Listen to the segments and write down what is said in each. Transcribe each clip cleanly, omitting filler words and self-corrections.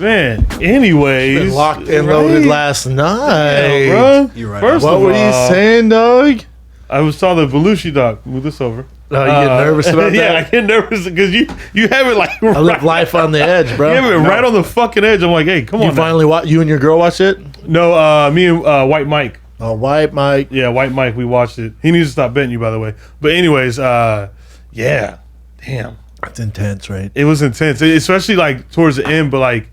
Man, anyways. Been locked and loaded last night. Yeah, bro. You're right. First What of were all, you saying, dog? I saw the Belushi doc. Move this over. Oh, you get nervous about Yeah, I that? get nervous because you have it like I live life on the edge, bro. You have it right on the fucking edge. I'm like, hey, come on. You finally you and your girl watched it? No, me and White Mike. Oh, White Mike. Yeah, White Mike. We watched it. He needs to stop betting you, by the way. But anyways, yeah, damn, It's intense, right? it was intense, especially like towards the end. But like,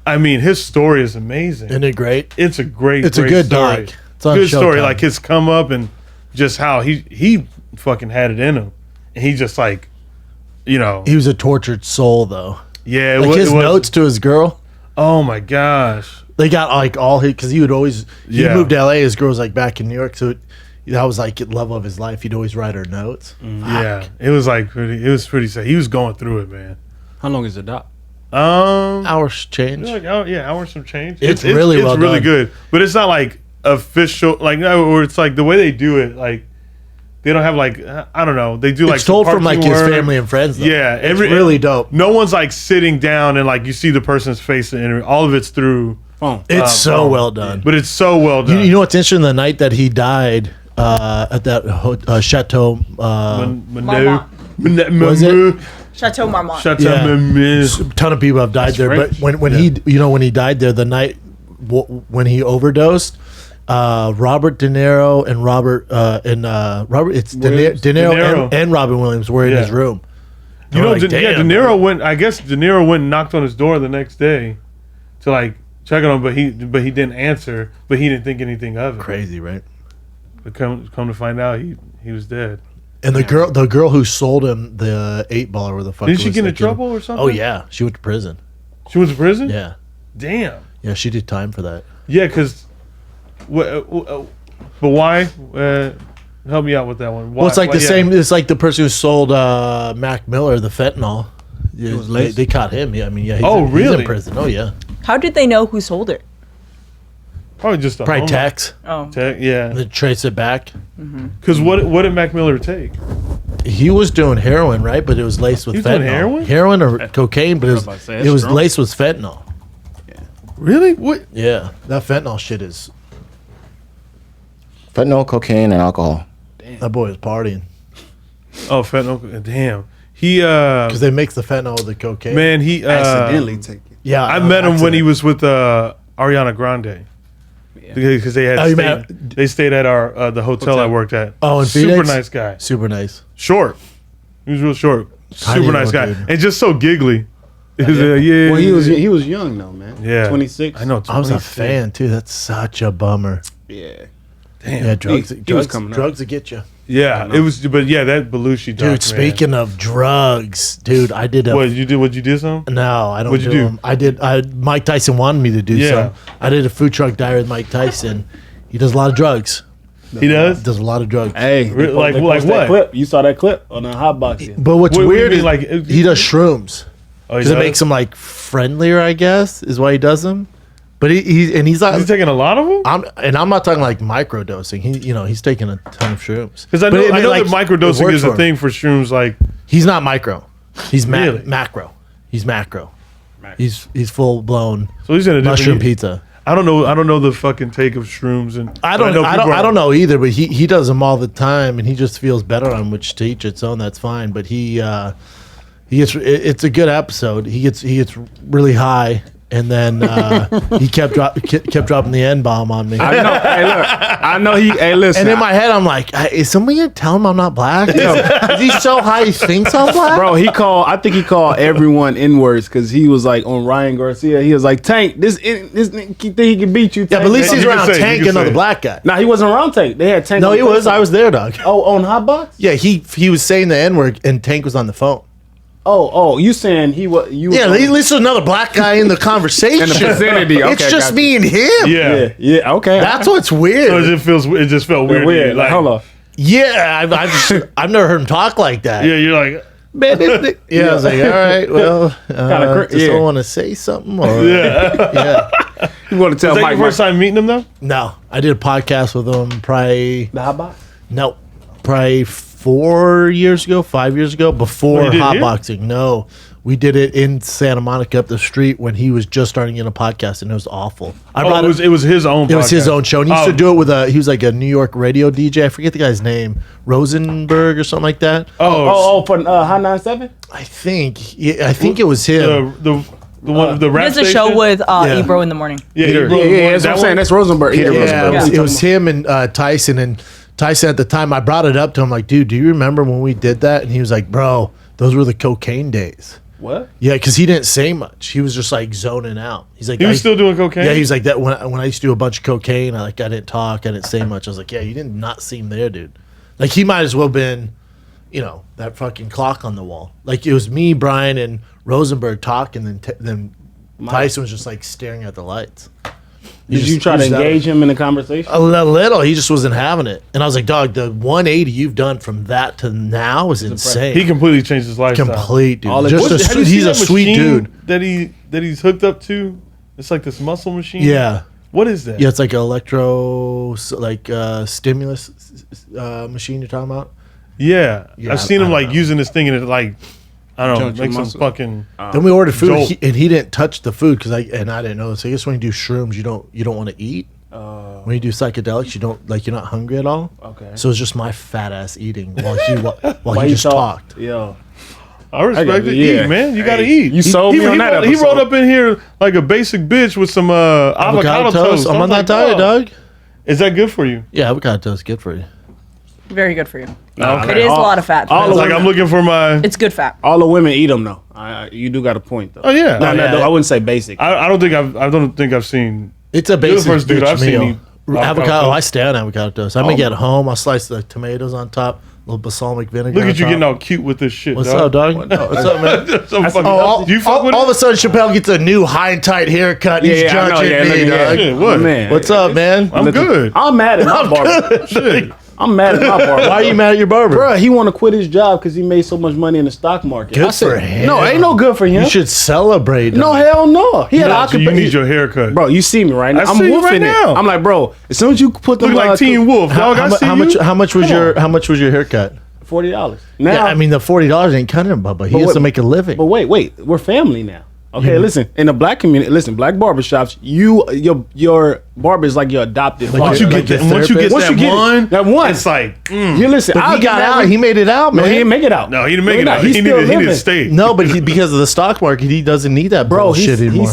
I mean, his story is amazing. Isn't it great? It's a great. It's a great good story. doc. It's on Good story. Showtime. Like his come up and just how he fucking had it in him, and he just like, you know, He was a tortured soul, though. yeah. Like his it was, notes to his girl, Oh my gosh. they got like all his, because he would always, he'd Yeah. moved to LA, his girl was like back in New York, so that was like the love of his life. He'd always write her notes. Yeah, it was like pretty. It was pretty sad. He was going through it, man. How long is the doc? Hours change. Like, oh yeah, hours some change. It's really well really done. good, but it's not like official. Like no, or it's like the way they do it. Like they don't have like I don't know. They do like It's told some from like cartoon his work. family and friends, though. Yeah, It's really dope. No one's like sitting down and like you see the person's face in the interview. All of it's through. Phone. It's so well done. But it's so well done. You know what's interesting? The night that he died at that Chateau, Manu. Was it? Chateau Marmont. Chateau Yeah. Manu. a ton of people have died there. French. But when he died there, the night when he overdosed, Robert De Niro and Robert it's Williams. De De Niro Niro. and Robin Williams were in Yeah. his room. You know, Like, De damn, Niro went. I guess De Niro went and knocked on his door the next day to like check on him, but he didn't answer. But he didn't think anything of it. Crazy, right? But come to find out, he was dead. And the girl who sold him the 8-ball or where the fuck Didn't she was, get in like, trouble or something? Oh yeah, she went to prison. She went to prison. Yeah, Damn. yeah, she did time for that. Yeah, because. But why? Help me out with that one. Why, Well, it's like the yeah. same. It's like the person who sold Mac Miller the fentanyl. Yeah, was laced. they caught him. Yeah, I mean, yeah. He's Oh, he's really? in prison. Oh yeah. How did they know who sold it? Probably just a Probably homo. tax. Oh. Yeah. And then trace it back. Because what did Mac Miller take? He was doing heroin, right? But it was laced with He was fentanyl. doing heroin? or cocaine, but it I was, was about to say, it that's was strong. laced with fentanyl. Really? What? Yeah, that fentanyl shit is. Fentanyl, cocaine, and alcohol. That boy was partying Oh, fentanyl. Damn. He because they mix the fentanyl with the cocaine. man, he Accidentally take it. yeah, I met him when he was with Ariana Grande. Yeah. Because they had Oh, you they stayed at our the hotel I worked at. Oh, in super Phoenix? nice guy. super nice. Short. He was real short. Tiny Super nice guy, little dude. and just so giggly. Yeah. Well, he was young though, man. Yeah. 26. I know. I was a 26. fan too. That's such a bummer. Yeah. Damn. Yeah, drugs. he was coming up. drugs that get you. Yeah, it was. But yeah, that Belushi. Doc, man. Dude, speaking of drugs, dude, I did a. what you did? What you did? Some? No, I don't What'd you do do? them. I did. Mike Tyson wanted me to do Yeah. some. I did a food truck diary with Mike Tyson. He does a lot of drugs. He does. Does a lot of drugs. Hey, Re- like- they like post that what? Clip. You saw that clip on the hot boxing. But what's What do you weird mean, is like, he does shrooms Oh, he because it does? makes him like friendlier, I guess, is why he does them. But he's Is like, he taking a lot of them? I'm not talking like micro dosing. He's taking a ton of shrooms. Because I But know, it- I know like, that microdosing it works is for a him. thing for shrooms. Like, He's not micro. He's Really? macro. He's macro. He's full blown so he's in a different mushroom pizza. I don't know the fucking take of shrooms, and I but don't people I are- don't know either, but he does them all the time, and he just feels better on which to each its own. That's fine, but he gets it's a good episode. He gets really high, and then he kept dropping the N bomb on me. I know. Hey, look. I know he. Hey, listen. And in my head, I'm like, is somebody gonna tell him I'm not black? Is he so high he thinks I'm black? Bro, I think he called everyone N-words because he was like on Ryan Garcia. He was like, Tank, this nigga think he can beat you. Yeah, Tank. but at least You he's can around say it, you Tank, can another say it. black guy. Nah, he wasn't around Tank. They had Tank. No, on he was. FaceTime. I was there, dog. Oh, on Hot Box? Yeah, he was saying the N word, and Tank was on the phone. Oh, you saying he was? You Yeah, was at least there's another black guy in the conversation. in the vicinity. Okay, It's just gotcha. me and him. Yeah. Yeah, okay. That's what's weird. So it just felt weird. weird. Like, hold on. Yeah, I've never heard him talk like that. Yeah, you're like, Man, this Yeah, I was like, all right, well, does yeah. someone want to say something? Or, yeah. yeah. you want to tell Was that Mike? your first time meeting him though? No, I did a podcast with him probably, The Hot Box? probably 4 years ago, 5 years ago, before Oh, you did it here? hotboxing. No, We did it in Santa Monica up the street when he was just starting in a podcast, and it was awful. It was his own. It was his own show. And he used to do it with he was like a New York radio DJ. I forget the guy's name, Rosenberg or something like that. For Hot 97. I think it was him. The one the rap There's a show with Ebro in the morning. That's what I'm saying. That's Rosenberg. It was him and Tyson. And Tyson at the time, I brought it up to him like, dude, do you remember when we did that? And he was like, bro, those were the cocaine days. What? Yeah, because he didn't say much. He was just like zoning out. He's like, he was still doing cocaine. Yeah, he's like that. When I used to do a bunch of cocaine, I didn't talk, I didn't say much. I was like, yeah, you did not seem there, dude. Like he might as well been, that fucking clock on the wall. Like it was me, Brian, and Rosenberg talking, then Tyson was just like staring at the lights. Did you try to engage him in the conversation? A little. He just wasn't having it. And I was like, dog, the 180 you've done from that to now is insane. He completely changed his lifestyle. Complete, dude. He's a sweet dude. That he's hooked up to. It's like this muscle machine. Yeah. What is that? Yeah, it's like an stimulus machine you're talking about. Yeah. I've seen him using this thing and it I don't know, makes some fucking. Then we ordered food and he didn't touch the food because I didn't know. So I guess when you do shrooms, you don't want to eat. When you do psychedelics, you don't you're not hungry at all. Okay. So it's just my fat ass eating while he just talked. Yeah. I respect it. Eat, man. You gotta eat. You sold me on that episode. He rolled up in here like a basic bitch with some avocado toast. I'm on that diet, dog. Is that good for you? Yeah, avocado toast is good for you. Very good for you. Okay. It is a lot of fat. I'm looking for my. It's good fat. All the women eat them though. You do got a point though. Oh yeah. I wouldn't say basic. I don't think I've seen. It's a basic first dude I've seen. Avocado. I stay on avocado toast. I make it at home. I'll slice the tomatoes on top. A little balsamic vinegar. Look at you getting all cute with this shit. What's up, dog? What's up, man? Do you fuck with all of a sudden, Chappelle gets a new high and tight haircut. He's judging me, dog. Yeah, what? Man. What's up, man? I'm good. I'm mad at my barber. Shit. I'm mad at my barber. Why are you mad at your barber? Bro, he want to quit his job because he made so much money in the stock market. Good for him. No, ain't no good for him. You should celebrate. No, hell no. He had You need your haircut. Bro, you see me right now. I I'm see you wolfing right it. now. I'm like, bro, as soon as you put them Look like Teen Wolf, dog. How much was your haircut? $40. Now, Yeah, I mean the $40 ain't cutting him, Bubba. He has to make a living. But wait, we're family now. Okay, listen. In the black community, black barbershops, your barber is like your adopted. Once you get that one, it's like you listen. But he got out. He made it out, man. No, he didn't make it out. No, he didn't make it out. He He needed to stay. No, but because of the stock market, he doesn't need that bullshit anymore.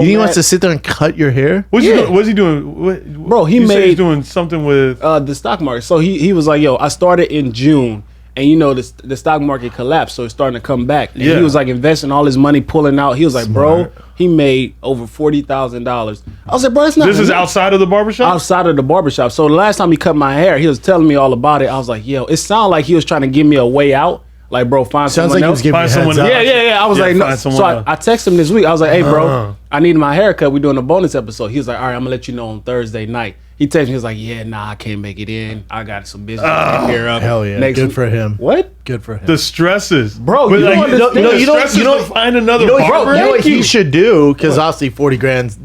He wants to sit there and cut your hair. What's he doing? Bro, he's doing something with the stock market. So he was like, yo, I started in June. And the stock market collapsed, so it's starting to come back. And he was like investing all his money, pulling out. He was like, bro, he made over $40,000. I was like, bro, it's not. This is outside of the barbershop? Outside of the barbershop. So the last time he cut my hair, he was telling me all about it. I was like, yo, it sounded like he was trying to give me a way out. Like, bro, find someone else. Find someone else. Yeah. I was like, no. So I texted him this week. I was like, hey, bro, I need my haircut. We're doing a bonus episode. He was like, all right, I'm going to let you know on Thursday night. He texted me. He was like, yeah, nah, I can't make it in. I got some business to take care of. Hell yeah. Good for him. What? Good for him. The stresses. Bro, you don't find another barber? You know what he should do? Because obviously 40 grand's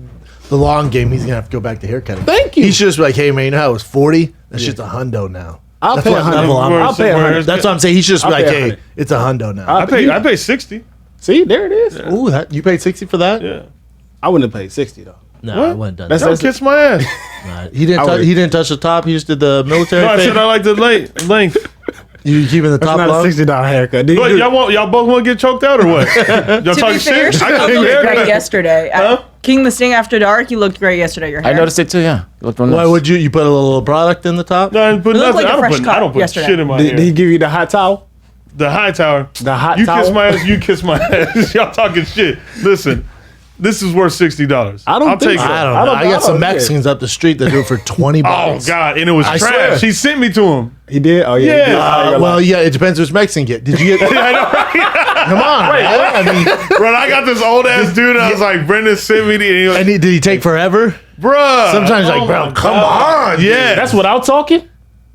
the long game. He's going to have to go back to haircutting. Thank you. He should just be like, hey, man, you know how it was 40? That shit's a hundo now. I'll pay I'll pay $100. That's what I'm saying. He should just be like, hey, it's a hundo now. I pay 60. See, there it is. Yeah. Ooh, you paid 60 for that? Yeah. I wouldn't have paid 60 though. No, I wouldn't have done Don't kiss my ass. that. He didn't touch the top. He just did the military No, I thing. said I like the length. You keeping the top That's not long? a $60 haircut. But y'all both want to get choked out or what? Y'all To talking be fair, shit? Chappelle looked great yesterday. King the Sting After Dark, you looked great yesterday. Your hair. I noticed it too. Yeah. You looked real Why nice. would you put a little product in the top? No, I didn't put It looked nothing. like a fresh I don't cut put yesterday. shit in my Did hair. he give you the hot towel? The high tower. The hot You towel? kiss my ass, you kiss my ass. Y'all talking shit. Listen, this is worth $60. I don't I'll think take so. it. I don't know. I got some yeah. Mexicans up the street that do it for $20. Oh God, and it was I trash. swear. He sent me to him. He did? Oh, yeah. Yeah. He did. I ain't gonna Well, lie. yeah, it depends which Mexican you get. Did you get? I know, right? Come on, man. I mean, Bro, I got this old ass dude. And I was like, Brendan sent me the. and did he take forever? Bruh. Sometimes like, Oh bro, my come God. on. Yeah. That's without talking?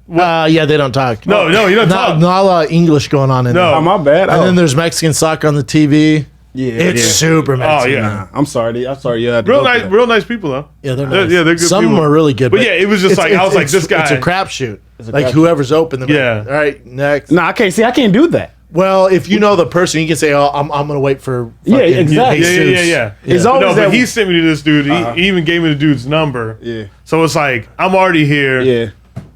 Yeah, they don't talk. No, you don't talk. Not a lot of English going on in No. there. Oh, my bad. And then there's Mexican soccer on the TV. yeah, It's super Oh, Mexican. yeah. I'm sorry. You had to go through that. Real nice people, though. Yeah, they're nice. Yeah, they're good Some of them people. are really good. But yeah, it was just like, this guy. It's a crapshoot. Like crapshoot. whoever's open. Yeah. All right, next. No, I can't do that. Well, if you know the person, you can say, "Oh, I'm gonna wait for." Yeah, exactly. Yeah. It's always No, that. but he sent me to this dude. He even gave me the dude's number. Yeah. So it's like I'm already here. Yeah.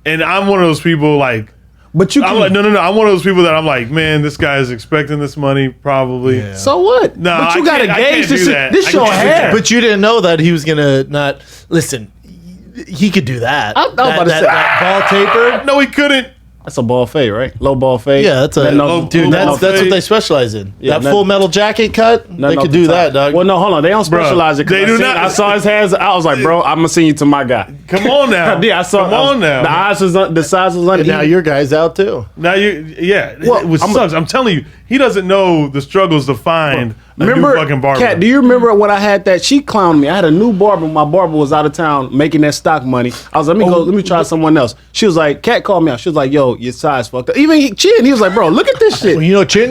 And I'm one of those people like. But you I'm can, like, no. I'm one of those people that I'm like, man, this guy is expecting this money probably. Yeah. so what? No, but you I gotta can't gauge do this. that. This I your can't do hair. that. But you didn't know that he was gonna not listen. He could do that. I was about to say- that ball taper. No, he couldn't. That's a ball fade, right? Low ball fade. Yeah, that's a dude. low That's fade. what they specialize in. Yeah, that Full Metal Jacket cut. They could do that, dog. Well, no, hold on. They don't specialize it. 'cause they do not. I saw his hands. I was like, bro, I'm gonna send you to my guy. Come on now. Yeah, I saw. Come on now. The eyes was the size was and uneven. now your guy's out too. Now Well, which sucks. I'm telling you, he doesn't know the struggles to find a new fucking barber. Kat, do you remember when I had that? She clowned me. I had a new barber. My barber was out of town making that stock money. I was like, let me try someone else. She was like, Kat called me out. She was like, yo, your size fucked up. Even Chin, he was like, bro, look at this shit. Well, you know, Chin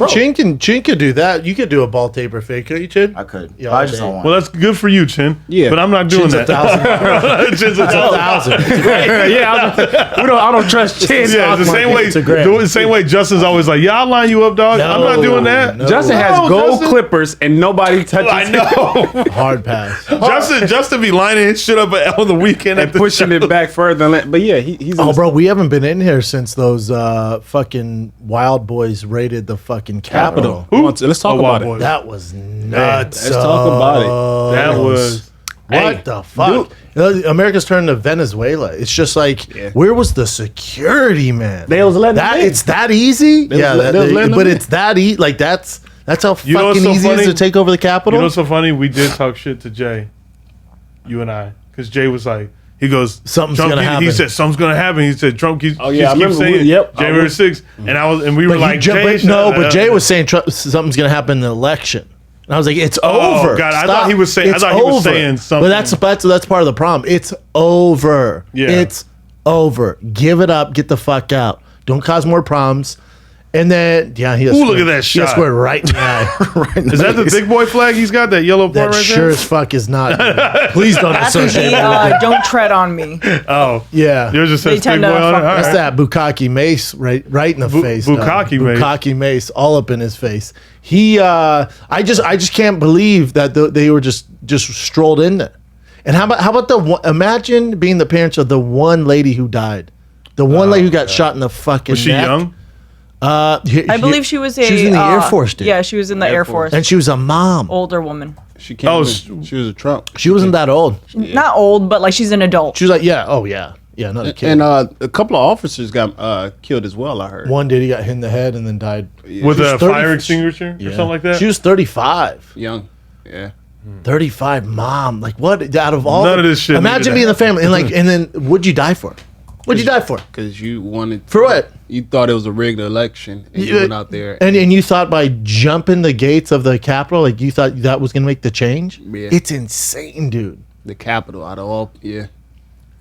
could do that. You could do a ball taper fake, could you, Chin? I could. Yeah, I just okay. don't want. Well, that's good for you, Chin. Yeah. But I'm not doing Chin's that. Chin's a thousand. I don't trust Chin. Yeah, the same way. It's a grand. The same way Justin's always like, yeah, I'll line you up, dog. I'm not doing that. no. Justin has No, gold Justin. clippers and nobody touches I know. Hard pass. Justin be lining his shit up on the weekend and at the pushing show. it back further. But yeah, he's. Oh, bro, we haven't been in here since those fucking Wild Boys raided the fucking Capitol. Who? Let's talk Oh, about Wild it. Boys. That was nuts. Let's talk about it. That was What Hey, the fuck? You know, America's turned to Venezuela. It's just like, where was the security, man? They was letting that. them in. It's that easy. They Yeah, was letting but them in. it's that easy. Like that's how You know what's fucking so easy it is funny? to take over the Capitol. You know what's so funny? We did talk shit to Jay, you and I, because Jay was like, he goes, Something's Trump, gonna he happen. said something's gonna happen. He said Trump keeps, Oh, yeah, I keeps remember saying, yep. January 6th, and we were But like, Jay, Jay, but Jay was saying something's gonna happen in the election. And I was like, it's Oh, over. God, I thought he was saying- I It's thought he was over. saying something. But that's part of the problem. It's over. Yeah. It's over. Give it up. Get the fuck out. Don't cause more problems. And then, yeah, he. Ooh, look at that He got shot. squared right in the eye. Is that the big boy flag he's got? That yellow part That right sure there? as fuck is not. Please don't That's the associate. With don't tread on me. Oh, Yeah. yours just They says big tend boy to on it. fuck All That's right. that Bukkake mace right in the face. dog. Bukkake mace. Bukkake mace all up in his face. He I just can't believe that they were just strolled in there. And how about imagine being the parents of the one lady who died. The one lady who got shot in the fucking Was she neck. young? I believe she was She was in the Air Force, dude. Yeah, she was in the Air Force. And she was a mom. Older woman. She came. Oh, she was a Trump. She wasn't that old. Not old, but like she's an adult. She was like, yeah, not a kid. And a couple of officers got killed as well. I heard. One did. He got hit in the head and then died. With She was a 30 fire extinguisher or something like that? She was 35. Young. Yeah. 35, mom. Like what? Out of all None of this shit Imagine needed being to the family and then what'd you die for? What'd you die for? Because you wanted. For what? You thought it was a rigged election, and you went out there. And you thought by jumping the gates of the Capitol, like you thought that was gonna make the change? Yeah. It's insane, dude. The Capitol out of all. Yeah.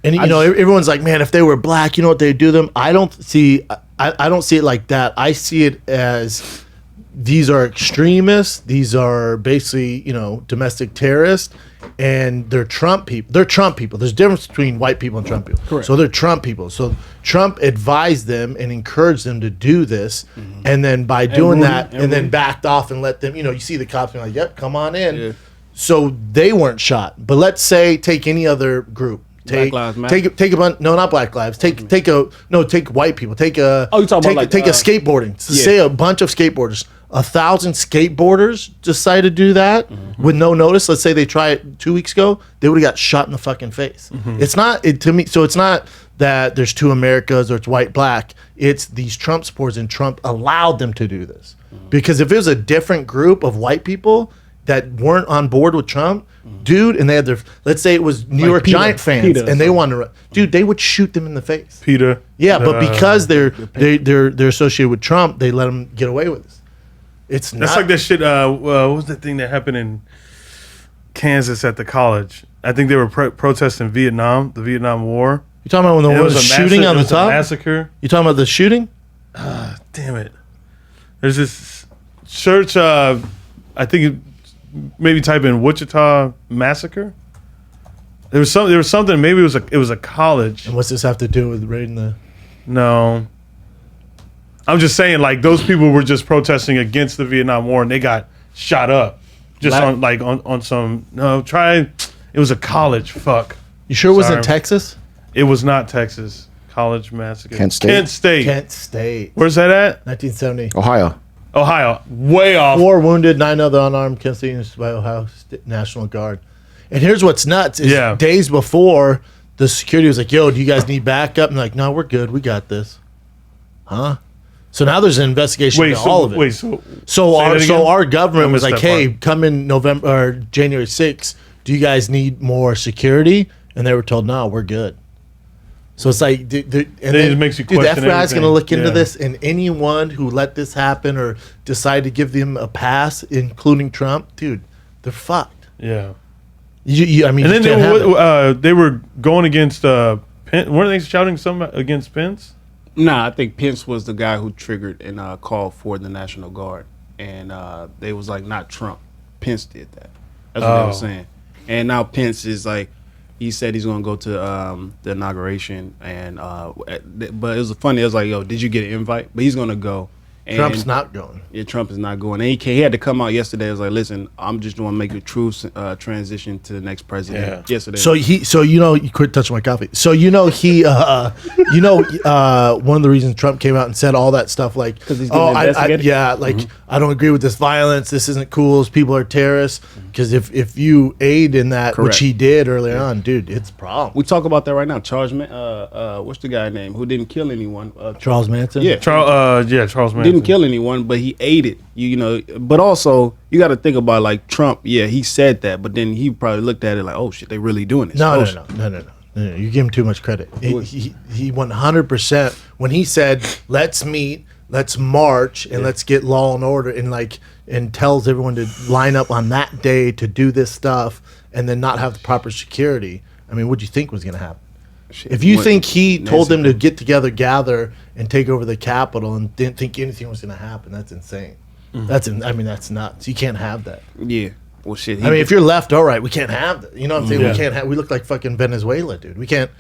And you know, everyone's like, man, if they were black, you know what they'd do to them? I don't see it like that. I see it as these are extremists. These are basically, domestic terrorists, and they're Trump people. They're Trump people. There's a difference between white people and Trump people. Correct. So they're Trump people. So Trump advised them and encouraged them to do this, and then by doing that, and then backed off and let them. You see the cops being like, "Yep, come on in." Yeah. So they weren't shot. But let's say take any other group. Black Lives Matter? Take a bunch. No, not Black Lives. Take white people. Take Oh, you talking about take a skateboarding. Say a bunch of skateboarders. 1,000 skateboarders decide to do that with no notice. Let's say they try it 2 weeks ago. They would have got shot in the fucking face. It's not to me. So it's not that there's two Americas or it's white black. It's these Trump supporters, and Trump allowed them to do this because if it was a different group of white people that weren't on board with Trump, dude, and they had let's say it was New York Peter. Giant fans, Peter, and they wanted to, dude, they would shoot them in the face. Peter. Yeah, but because they're associated with Trump, they let them get away with this. It's That's not like that shit. What was the thing that happened in Kansas at the college? I think they were protesting Vietnam, the Vietnam War. you talking about when there And was a shooting on the top. massacre. You talking about the shooting? Damn it! There's this church. I think maybe type in Wichita massacre. There was something. Maybe it was a college. And what's this have to do with raiding the? No. I'm just saying, like, those people were just protesting against the Vietnam War, and they got shot up just on some. No, it was a college. Fuck. You sure it wasn't Sorry. Texas? It was not Texas. College massacre. Kent State? Kent State. Where's that at? 1970. Ohio. Way off. 4 wounded, 9 other unarmed Kent State by Ohio National Guard. And here's what's nuts: is days before, the security was like, "Yo, do you guys need backup?" And they're like, "No, we're good. We got this." Huh? So now there's an investigation into all of it. So our government was like, "Hey, come in November or January 6th. Do you guys need more security?" And they were told, "No, we're good." So it's like, it makes you question the FBI's going to look into Yeah. this, and anyone who let this happen or decide to give them a pass, including Trump, dude, they're fucked. Yeah. I mean, And then they were going against Pence. Weren't they shouting something against Pence? Nah, I think Pence was the guy who triggered and called for the National Guard, and they was like, not Trump. Pence did that. That's what they were saying. And now Pence is like, he said he's gonna go to the inauguration, and but it was funny. It was like, yo, did you get an invite? But he's gonna go. And Trump's not going. Yeah, Trump is not going. And he had to come out yesterday. I was like, listen, I'm just going to make a true transition to the next president. Yeah. Yesterday. So you quit touching my coffee. So one of the reasons Trump came out and said all that stuff, like, because he's getting investigated. I don't agree with this violence. This isn't cool. These people are terrorists. Because if you aid in that, Correct. which he did early on, dude, it's a problem. We talk about that right now. Charles, what's the guy name who didn't kill anyone? Charles Manson. Yeah, Charles Manson didn't kill anyone, but he aided. You know, but also you got to think about like Trump. Yeah, he said that, but then he probably looked at it like, oh shit, they really doing this. No. You give him too much credit. He 100%, when he said, let's meet, let's march, and let's get law and order, and tells everyone to line up on that day to do this stuff, and then not have the proper security. I mean, what do you think was going to happen? Shit, If you think he told them to get together, gather, and take over the Capitol, and didn't think anything was going to happen, that's insane. That's nuts. You can't have that. Yeah. Well, shit. If you're left, all right, we can't have that. You know what I'm saying? Yeah. We can't have. We look like fucking Venezuela, dude. You can't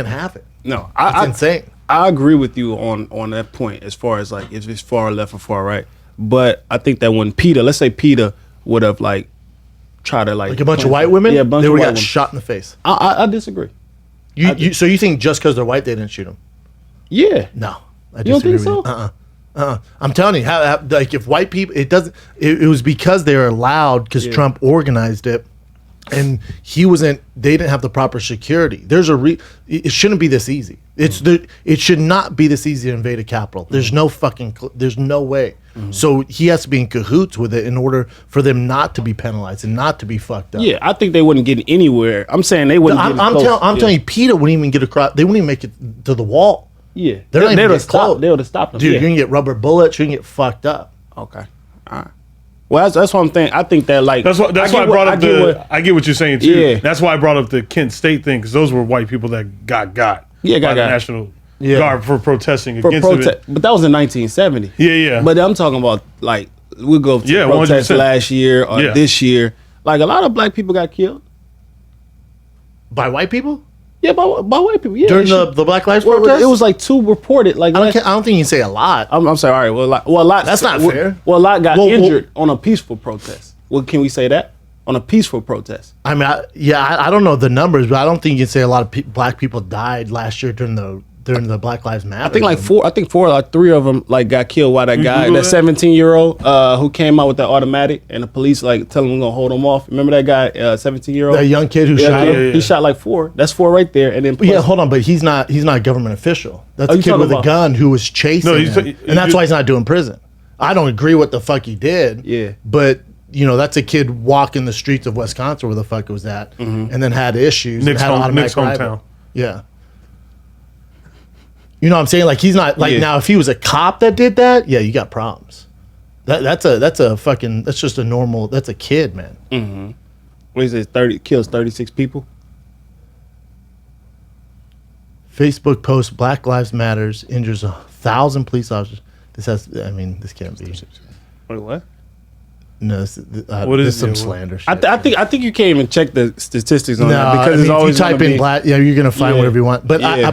have it. No, It's insane. I agree with you on that point as far as like if it's far left or far right. But I think that when let's say PETA would have like tried to like A bunch of white women, yeah, a bunch they of would white have got women. shot in the face. I disagree. So you think just because they're white, they didn't shoot them? Yeah. No, I You don't disagree think with so? you. I'm telling you, how like if white people, it doesn't. It was because they were allowed because Trump organized it, and he wasn't. They didn't have the proper security. There's it shouldn't be this easy. It should not be this easy to invade a capital. There's no fucking. There's no way. So he has to be in cahoots with it in order for them not to be penalized and not to be fucked up. Yeah, I think they wouldn't get anywhere. I'm saying they wouldn't. I'm get telling you, PETA wouldn't even get across. They wouldn't even make it to the wall. Yeah, They're not they even would have get close. stopped. They would have stopped them. Dude, yeah. you're gonna get rubber bullets. You're gonna get fucked up. Okay. All right. Well, that's what I'm thinking. I think that like That's why I brought up I get what you're saying too. Yeah. That's why I brought up the Kent State thing, because those were white people that got Yeah, by got. the National Yeah. Guard for protesting for against protest, it. but that was in 1970. Yeah. But I'm talking about like we go to Yeah, protest 100%. last year or Yeah. this year. Like a lot of black people got killed. By white people? Yeah, by white people. Yeah, During the Black Lives well, protest? it was like 2 reported. Like I don't think you can say a lot. I'm sorry. All right. Well, a lot. That's not fair. Well, a lot got Well, injured on a peaceful protest. Well, can we say that on a peaceful protest? I mean, I don't know the numbers, but I don't think you can say a lot of black people died last year during the Black Lives Matter. I think like 4. I think 4 or 3 of them like got killed. While that guy, Google that that? 17-year-old who came out with that automatic, and the police like tell him we're gonna hold him off. Remember that guy, 17-year-old, that young kid who shot him. He shot like 4. That's 4 right there. And then Yeah, hold on, but he's not a government official. That's Oh, a you kid talking with a about- gun who was chasing No, him, and that's why he's not doing prison. I don't agree what the fuck he did. Yeah. But that's a kid walking the streets of Wisconsin, where the fuck it was at, and then had issues. Nick's had automatic hometown. rifle. Yeah. You know what I'm saying? Like he's not like now. If he was a cop that did that, yeah, you got problems. That's just a normal. That's a kid, man. what is it? Kills 36 people. Facebook post: Black Lives Matters injures 1,000 police officers. This can't be. Wait, what? No, What is some it? slander shit. I think you can't even check the statistics on No, that because it's if always you type gonna in be- black. Yeah, you're gonna find Yeah. whatever you want. But Yeah.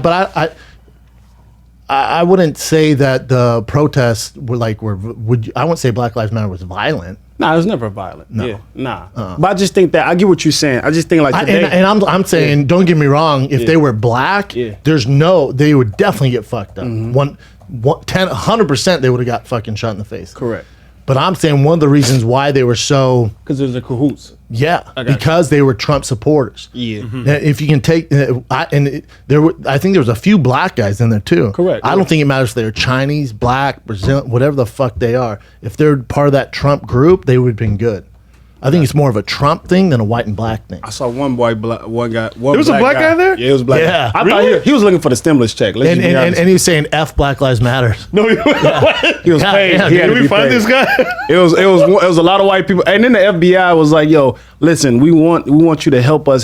I wouldn't say that the protests were like I wouldn't say Black Lives Matter was violent. Nah, it was never violent. No. Yeah, nah. But I just think that I get what you're saying. I just think like today, And I'm saying, don't get me wrong. If they were black, they would definitely get fucked up. 100% they would have got fucking shot in the face. correct, But I'm saying one of the reasons why they were so because there's a cahoots. because they were Trump supporters. Yeah. Now, if you can take, I think there was a few black guys in there too. Correct. I don't think it matters if they're Chinese, black, Brazilian, whatever the fuck they are. If they're part of that Trump group, they would have been good. I think it's more of a Trump thing than a white and black thing. I saw one guy. There was a black guy there? Yeah, it was black. Yeah. I Really? thought he was looking for the stimulus check. Let's just be honest. And he was saying F Black Lives Matter. No, he was paid. yeah, He had Did to we be find paid. this guy? It was a lot of white people, and then the FBI was like, "Yo, listen, we want you to help us.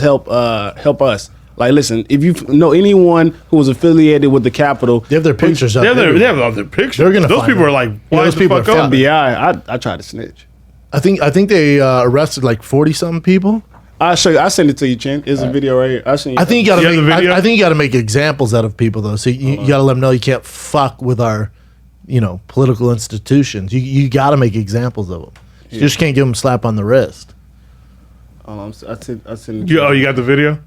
Like, listen, if you know anyone who was affiliated with the Capitol, They have their pictures up. They have all their pictures. They're gonna Those find people them. are like, Yeah, why those the people fuck are up? FBI, I tried to snitch. I think they arrested like 40-something people. I'll show you. I send it to you, Chin. It's a video right here. I send you. I think you got You have to the make. video? I think you got to make examples out of people though. So you got to let them know you can't fuck with our, political institutions. You got to make examples of them. You just can't give them a slap on the wrist. I send it. You got the video?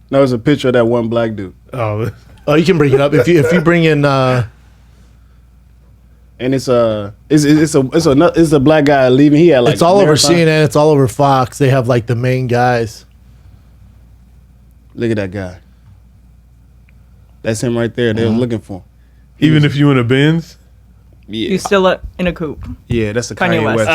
No, it's a picture of that one black dude, Oh, Oh, you can bring it up if you bring in. and it's a black guy leaving. He had like It's all over marathon. CNN. It's all over Fox. They have like the main guys. Look at that guy. That's him right there. They were looking for him. even if you in a Benz? Yeah, He's still in a coupe. yeah, that's a Kanye Kanye West. West.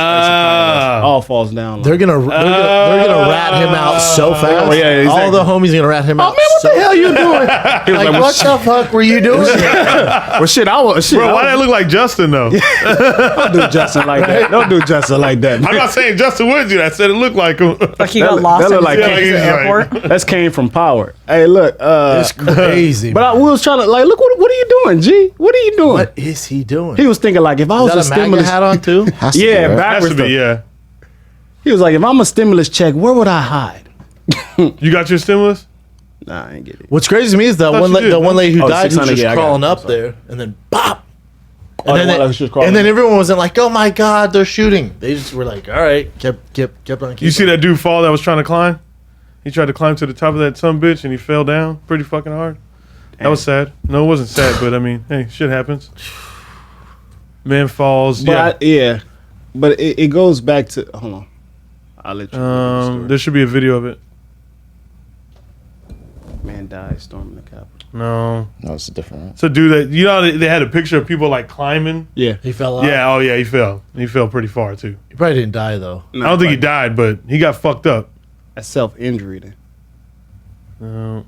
All falls down. They're gonna rat him out so fast. Oh, yeah, exactly. All the homies gonna rat him out. man, what so the hell you doing? He was Like, like, what the fuck were you doing? well, shit, I was. Shit, Bro, why that look like Justin though? don't do Justin like that. Don't do Justin like that. I'm not saying Justin would do that. I said it looked like him. Like he That got look- lost that in look like the Kanye. airport. That's came from Power. Hey, look. It's crazy. But we was trying to like, look, what are you doing, G? What are you doing? what is he doing? He was thinking like, if I Is was that a a MAGA stimulus, hat on too? Has to be, yeah, right? Has backwards. to be, though. yeah. He was like, if I'm a stimulus check, where would I hide? You got your stimulus? Nah, I ain't get it. What's crazy to me is that thought one you did, the one lady who Oh, died who was 600, just yeah, I got crawling it. I'm up there and then pop. Oh, And the then, one that was just crawling and then up. everyone wasn't like, "Oh my God, they're shooting." They just were like, "All right," kept on. You see that dude fall that was trying to climb? He tried to climb to the top of that sumbitch and he fell down pretty fucking hard. That was sad. No, it wasn't sad, but I mean, hey, shit happens. Man falls. But but it goes back to. Hold on, I'll let you. There should be a video of it. Man died storming the Capitol. No, No, it's different. Right? it's a dude that they had a picture of people like climbing. Yeah, He fell out. Yeah, oh yeah, he fell. He fell pretty far too. He probably didn't die though. I don't think he died, but he got fucked up. That's self injury then. No.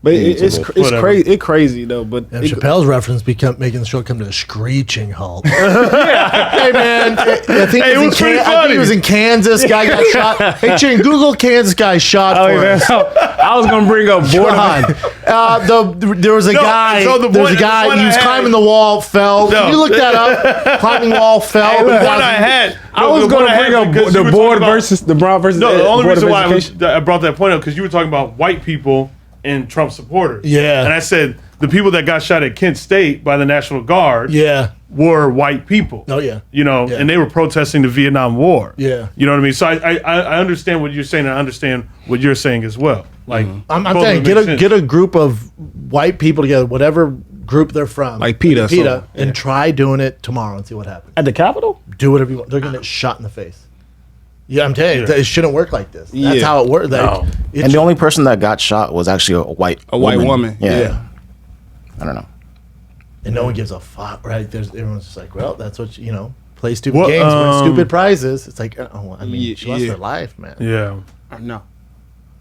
But Yeah, it's whatever. crazy. It's crazy though. But Yeah, it- Chappelle's reference making the show come to a screeching halt. Hey man, I think Hey, it was pretty I think funny. it was in Kansas. Guy got shot. Hey, Chin, Google Kansas guy shot Oh, for yeah, us. I was gonna bring up boredom. There was a No, guy. so the There was one- a guy. the one He was I had- climbing the wall. Fell. No. Can you look that up? Climbing wall. Fell. The The one guy- I had. I was the one gonna bring had up because the you were board talking about- versus the Brown versus. No, the only Board of reason why Education. I brought that point up because you were talking about white people and Trump supporters. Yeah. And I said the people that got shot at Kent State by the National Guard Yeah. were white people. Oh yeah. You know, Yeah. and they were protesting the Vietnam War. Yeah. You know what I mean? So I understand what you're saying, and I understand what you're saying as well. Like, I'm both of saying them make sense. get a group of white people together, whatever group they're from, Like PETA, so- and try doing it tomorrow and see what happens. At the Capitol? Do whatever you want. They're gonna get shot in the face. Yeah, I'm telling you, Yeah. it shouldn't work like this. That's Yeah. how it works. Like, No. it And the only person that got shot was actually a white woman. Yeah. yeah. I don't know. And no one gives a fuck, right? Everyone's just like, well, that's what play stupid What, games, win stupid prizes. It's like, I mean, Yeah, she lost yeah. her life, man. Yeah. No.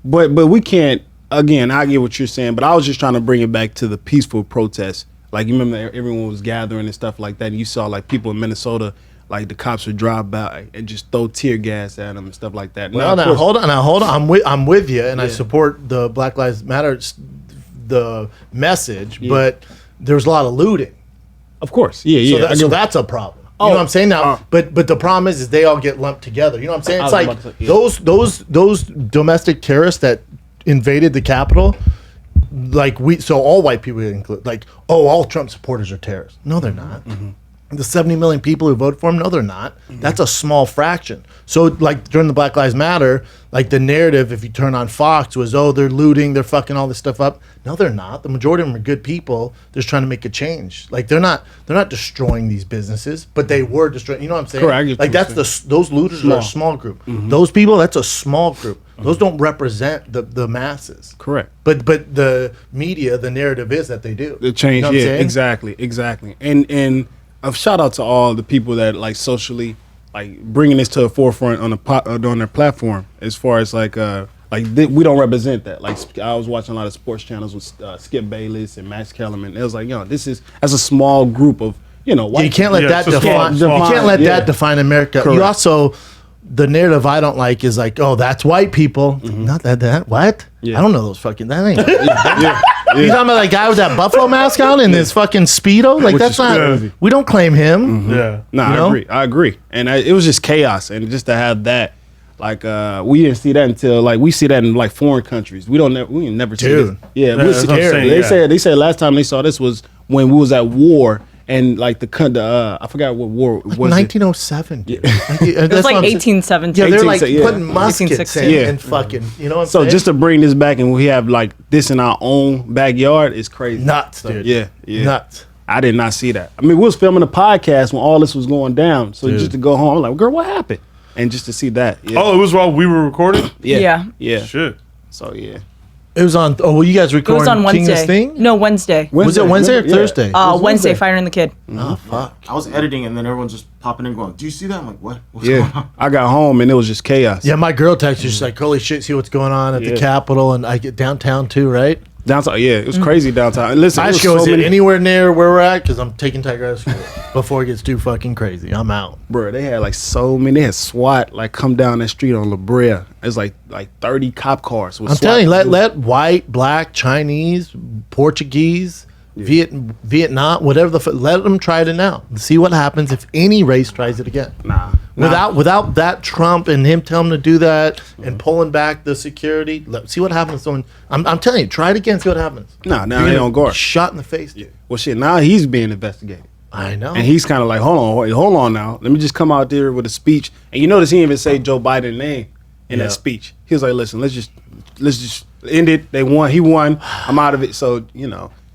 But we can't. Again, I get what you're saying, but I was just trying to bring it back to the peaceful protests. Like you remember, everyone was gathering and stuff like that. And you saw like people in Minnesota, like the cops would drive by and just throw tear gas at them and stuff like that. Well, of now course- hold on. I'm with you, and I Yeah. support the Black Lives Matter the message, but there's a lot of looting. Of course, yeah. So that's a problem. You know what I'm saying now? But the problem is they all get lumped together. You know what I'm saying? It's I was like about to say, yeah. those domestic terrorists that invaded the Capitol. so all white people include, like, oh, all Trump supporters are terrorists. No, they're not. The 70 million people who voted for him, no, they're not. That's a small fraction. So, like, during the Black Lives Matter, like, the narrative, if you turn on Fox, was, oh, they're looting, they're fucking all this stuff up. No, they're not. The majority of them are good people. They're just trying to make a change. Like, they're not destroying these businesses, but they were destroying. You know what I'm saying? Correct. Like, those looters are a small group. Those people, that's a small group. Those don't represent the masses. Correct. But the media, the narrative is that they do. The change, You know what I'm saying? exactly. And a shout out to all the people that like socially like bringing this to the forefront on their platform. As far as we don't represent that. Like I was watching a lot of sports channels with Skip Bayless and Max Kellerman. It was like, this is as a small group of white You can't let Yeah, that it's a define. small- You can't let that define America. Correct. You also, the narrative I don't like is like, oh, that's white people. Not that. What? Yeah. I don't know those fucking. That ain't. yeah. You talking about that guy with that buffalo mask on and his fucking Speedo? Like, Which that's is not. crazy. We don't claim him. Yeah. No, You know? I agree. And it was just chaos. And just to have that, like, we didn't see that until, like, we see that in, like, foreign countries. We ain't never see Dude. this. Yeah, Yeah, we that's see, what I'm saying, they said last time they saw this was when we was at war. And, like, I forgot what war was it. 1907. Dude. Like, It was like 1817. Yeah, they're like 18, putting muskets 1816. in and fucking. You know what I'm So saying? just to bring this back and we have, like, this in our own backyard is crazy. nuts, dude. Yeah. Nuts. I did not see that. I mean, we was filming a podcast when all this was going down. So just to go home, I'm like, girl, what happened? And just to see that. Yeah. Oh, it was while we were recording? Yeah. Shit. So, yeah. It was on. Oh, well, you guys It recording was on King Wednesday. Thing? No, Wednesday. Was it Wednesday or Yeah. Thursday? Wednesday, firing the kid. Oh, fuck. I was editing and then everyone's just popping in going, do you see that? I'm like, what? What's going Yeah. on? I got home and it was just chaos. Yeah, my girl texted. She's like, "Holy shit, see what's going on at the Yeah. Capitol and I get downtown too, right?" Downtown, yeah, it was crazy downtown. And listen, I it was ask you, is so it many, anywhere near where we're at? Because I'm taking Tiger out of school before it gets too fucking crazy. I'm out. bro. They had like so many. They had SWAT like come down that street on La Brea. It's like 30 cop cars. With I'm SWAT telling you, people. let white, black, Chinese, Portuguese, Vietnam, whatever let them try it now. See what happens if any race tries it again. Nah. Without that Trump and him telling them to do that and pulling back the security, see what happens. I'm telling you, try it again. See what happens. Nah, now You're they gonna on guard. get shot in the face. Dude. Well, shit. Now he's being investigated, I know. and he's kind of like, hold on now. Let me just come out there with a speech. And you notice he didn't even say Joe Biden's name in Yeah. that speech. He was like, listen, let's just end it. They won. He won. I'm out of it. So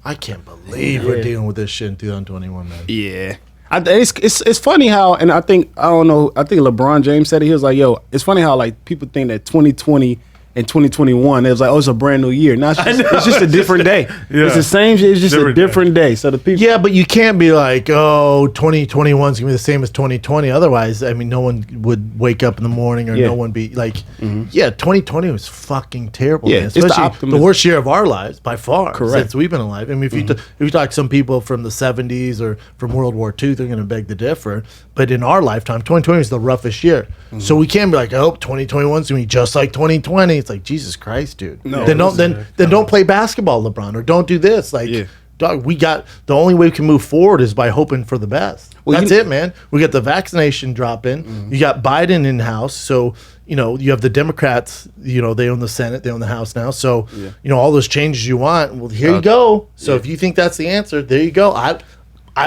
I can't believe we're dealing with this shit in 2021, man. Yeah. It's funny how, and I think LeBron James said it. He was like, yo, it's funny how like people think that 2020 and 2021, it was like, oh, it's a brand new year. Now it's just a different day. Yeah. It's the same shit. It's just Different a different day. So the people. Yeah, but you can't be like, oh, 2021 is going to be the same as 2020. Otherwise, I mean, no one would wake up in the morning or Yeah. no one be like, yeah, 2020 was fucking terrible. Yeah, man. it's the Especially optimism. the worst year of our lives by far. Correct. Since we've been alive. I mean, if you talk to some people from the 70s or from World War II, they're going to beg to differ. But in our lifetime, 2020 is the roughest year. So we can't be like, oh, 2021 is going to be just like 2020. It's like, Jesus Christ, dude. No, then don't play basketball, LeBron, or don't do this. Like, Yeah. dog, the only way we can move forward is by hoping for the best. Well, That's it, man. We got the vaccination drop in. You got Biden in house, so you have the Democrats. They own the Senate, they own the House now. So all those changes you want. Well, here you go. So if you think that's the answer, there you go. I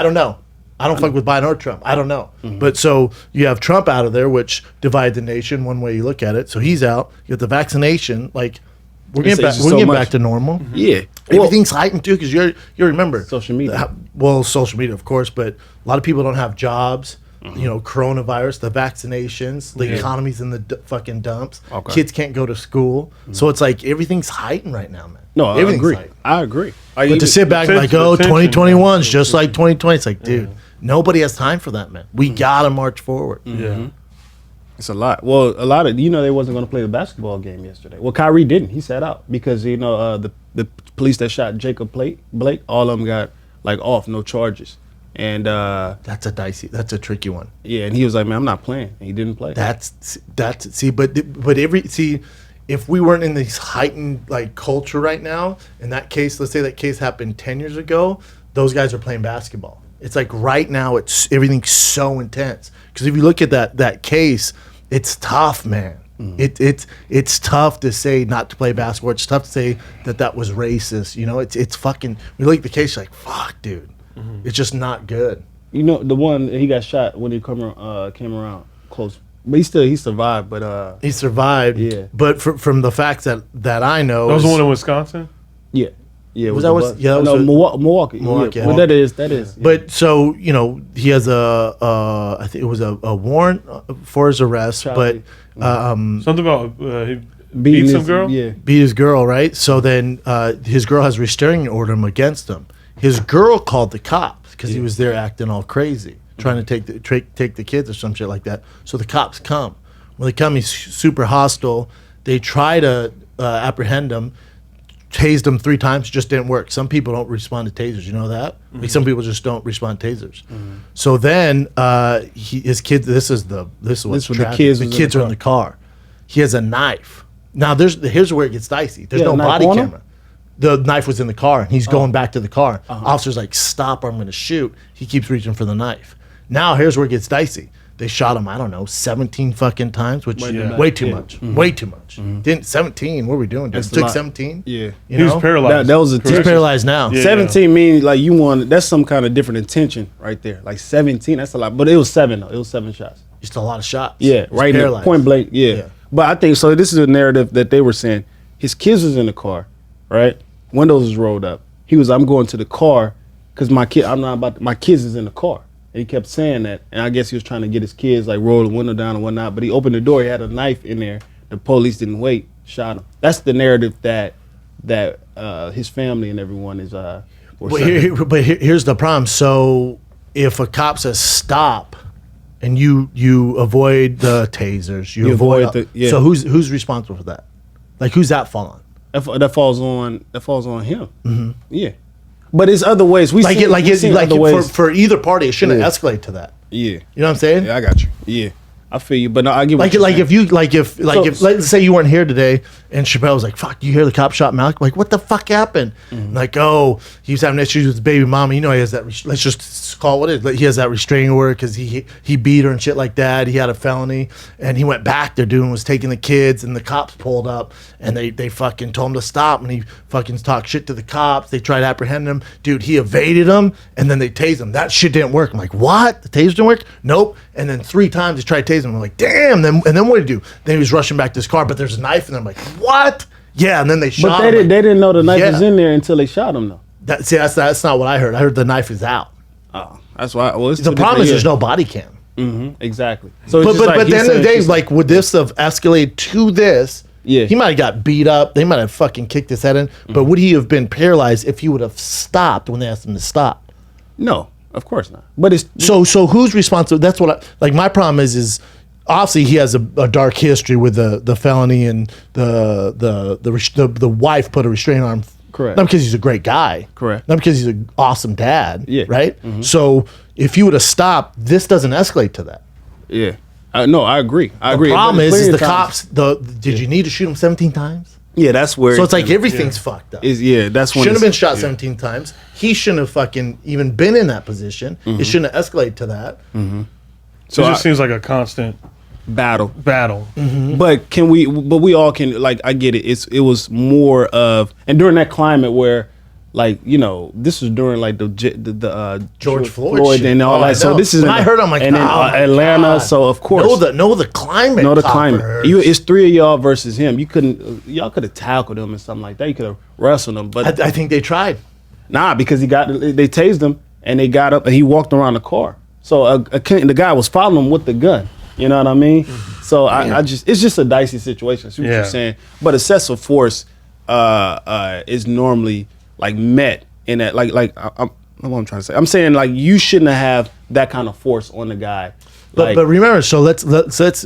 don't know. I don't fuck with Biden or Trump. I don't know. But so you have Trump out of there, which divides the nation one way you look at it. So he's out. You have the vaccination. Like we're It's getting just so back much. to normal. Yeah. Everything's heightened too because you remember Social media. social media of course, but a lot of people don't have jobs. Coronavirus, the vaccinations, the economy's in the fucking dumps. Okay. Kids can't go to school, so it's like everything's heightened right now, man. No, I everything's agree. heightened. I agree. But to sit back and like, Attention, oh, attention, 2021 is just like 2020. It's like, dude, nobody has time for that, man. We gotta march forward. Yeah. It's a lot. Well, a lot of they wasn't going to play the basketball game yesterday. Well, Kyrie didn't. He sat out because the police that shot Jacob Blake, all of them got like off, no charges, and That's a tricky one. yeah, and he was like, man, I'm not playing. And he didn't play. If we weren't in this heightened like culture right now, in that case, let's say that case happened 10 years ago, those guys are playing basketball. It's like right now, everything's so intense. Because if you look at that case, it's tough, man. It's tough to say not to play basketball. It's tough to say that was racist. You know, it's fucking. We look at the case like, fuck, dude. It's just not good. You know, the one he got shot when he came around close, but he survived. But he survived. Yeah. But from the facts that I know, That was the one in Wisconsin. yeah. Was that was yeah? That no, was Milwaukee. Milwaukee, Yeah. yeah. Well, that is. Yeah. But so you know, he has I think it was a warrant for his arrest, Charlie. but Something about he Beating beat some his- girl. Yeah. beat his girl, right? So then his girl has a restraining order against him. His girl called the cops because he was there acting all crazy, trying to take the kids or some shit like that. So the cops come. When they come, he's super hostile. They try to apprehend him. Tased him 3 times, just didn't work. Some people don't respond to tasers, you know that? Like some people just don't respond to tasers. So then his kids. This is what's when the tragic. kids The was in kids the are in the car. He has a knife. Now here's where it gets dicey. There's Yeah, no knife body on him? camera. The knife was in the car, and he's going back to the car. Officer's like, "Stop! Or I'm going to shoot." He keeps reaching for the knife. Now here's where it gets dicey. They shot him, I don't know, 17 fucking times, which way too much. Way too much. Didn't 17? What are we doing? That's Just a took lot. 17. Yeah. You He know? was paralyzed. That was a He's Correct. paralyzed now. Yeah. 17 means like you want. That's some kind of different intention right there. Like 17, that's a lot. But it was 7 though. It was 7 shots. Just a lot of shots. Yeah, He's right there, paralyzed. point blank. Yeah. Yeah. But I think so. This is a narrative that they were saying. His kids was in the car, right? Windows was rolled up. He was, I'm going to the car because my kids is in the car. And he kept saying that, and I guess he was trying to get his kids like roll the window down and whatnot. But he opened the door. He had a knife in there. The police didn't wait, shot him. That's the narrative that his family and everyone is. Were saying. But here's the problem. So if a cop says stop, and you avoid the tasers, you avoid yeah. So who's responsible for that? Like who's that fall on? That falls on him. Mm-hmm. Yeah, but it's other ways. We seen other ways. For either party, it shouldn't escalate to that. Yeah, You know what I'm saying? yeah, I got you. Yeah, I feel you. But no, I get what If let's say you weren't here today and Chappelle was like, "Fuck, you hear the cop shot Malik?" Like, what the fuck happened? Like, oh, he was having issues with his baby mama. You know, he has that. Let's just call it what it is. Like, he has that restraining order because he beat her and shit like that. He had a felony and he went back there. Dude was taking the kids and the cops pulled up and they fucking told him to stop and he fucking talked shit to the cops. They tried to apprehend him. Dude, he evaded them and then they tased him. That shit didn't work. I'm like, what? The taser didn't work? Nope. And then 3 times they tried to tase him. I'm like, damn. And then what did he do? Then he was rushing back to his car, but there's a knife, and I'm like, what? Yeah, and then they shot But him. they didn't know the knife Yeah. was in there until they shot him though. That's not what I heard. I heard the knife is out. Oh, that's why. Well, it's The problem is there's no body cam. exactly. So, it's But just like at he the end of the said, day, she's like, would this have escalated to this? Yeah. He might have got beat up. They might have fucking kicked his head in. But would he have been paralyzed if he would have stopped when they asked him to stop? no, of course not. But it's So who's responsible? That's what my problem is obviously he has a dark history with the felony and the wife put a restraining on him. Correct. Not because he's a great guy. Correct. Not because he's an awesome dad. Yeah. Right. So if you would have stopped, this doesn't escalate to that. yeah. No, I agree. I The agree. problem But is plenty the of times- cops. Did you need to shoot him 17 times? Yeah, that's where. So it's like everything's fucked up. That's when Shouldn't have been it's- shot 17 times. He shouldn't have fucking even been in that position. It shouldn't have escalated to that. So it I- just seems like a constant battle. battle. But we all can, like, I get it. It was more of, and during that climate where, like, you know, this was during like the George Floyd shit. and all Oh, I that. So know. this is When I heard, I'm like, and then oh my Atlanta. God. So of course, Know the climate. know the coppers. climate. It's 3 of y'all versus him. Y'all could have tackled him and something like that. You could have wrestled him, but I think they tried. nah, because they tased him and they got up and he walked around the car. So the guy was following him with the gun. You know what I mean? So it's just a dicey situation. See what you're saying? But excessive force is normally like met in that I'm what I'm trying to say. I'm saying like you shouldn't have that kind of force on the guy. But remember, so let's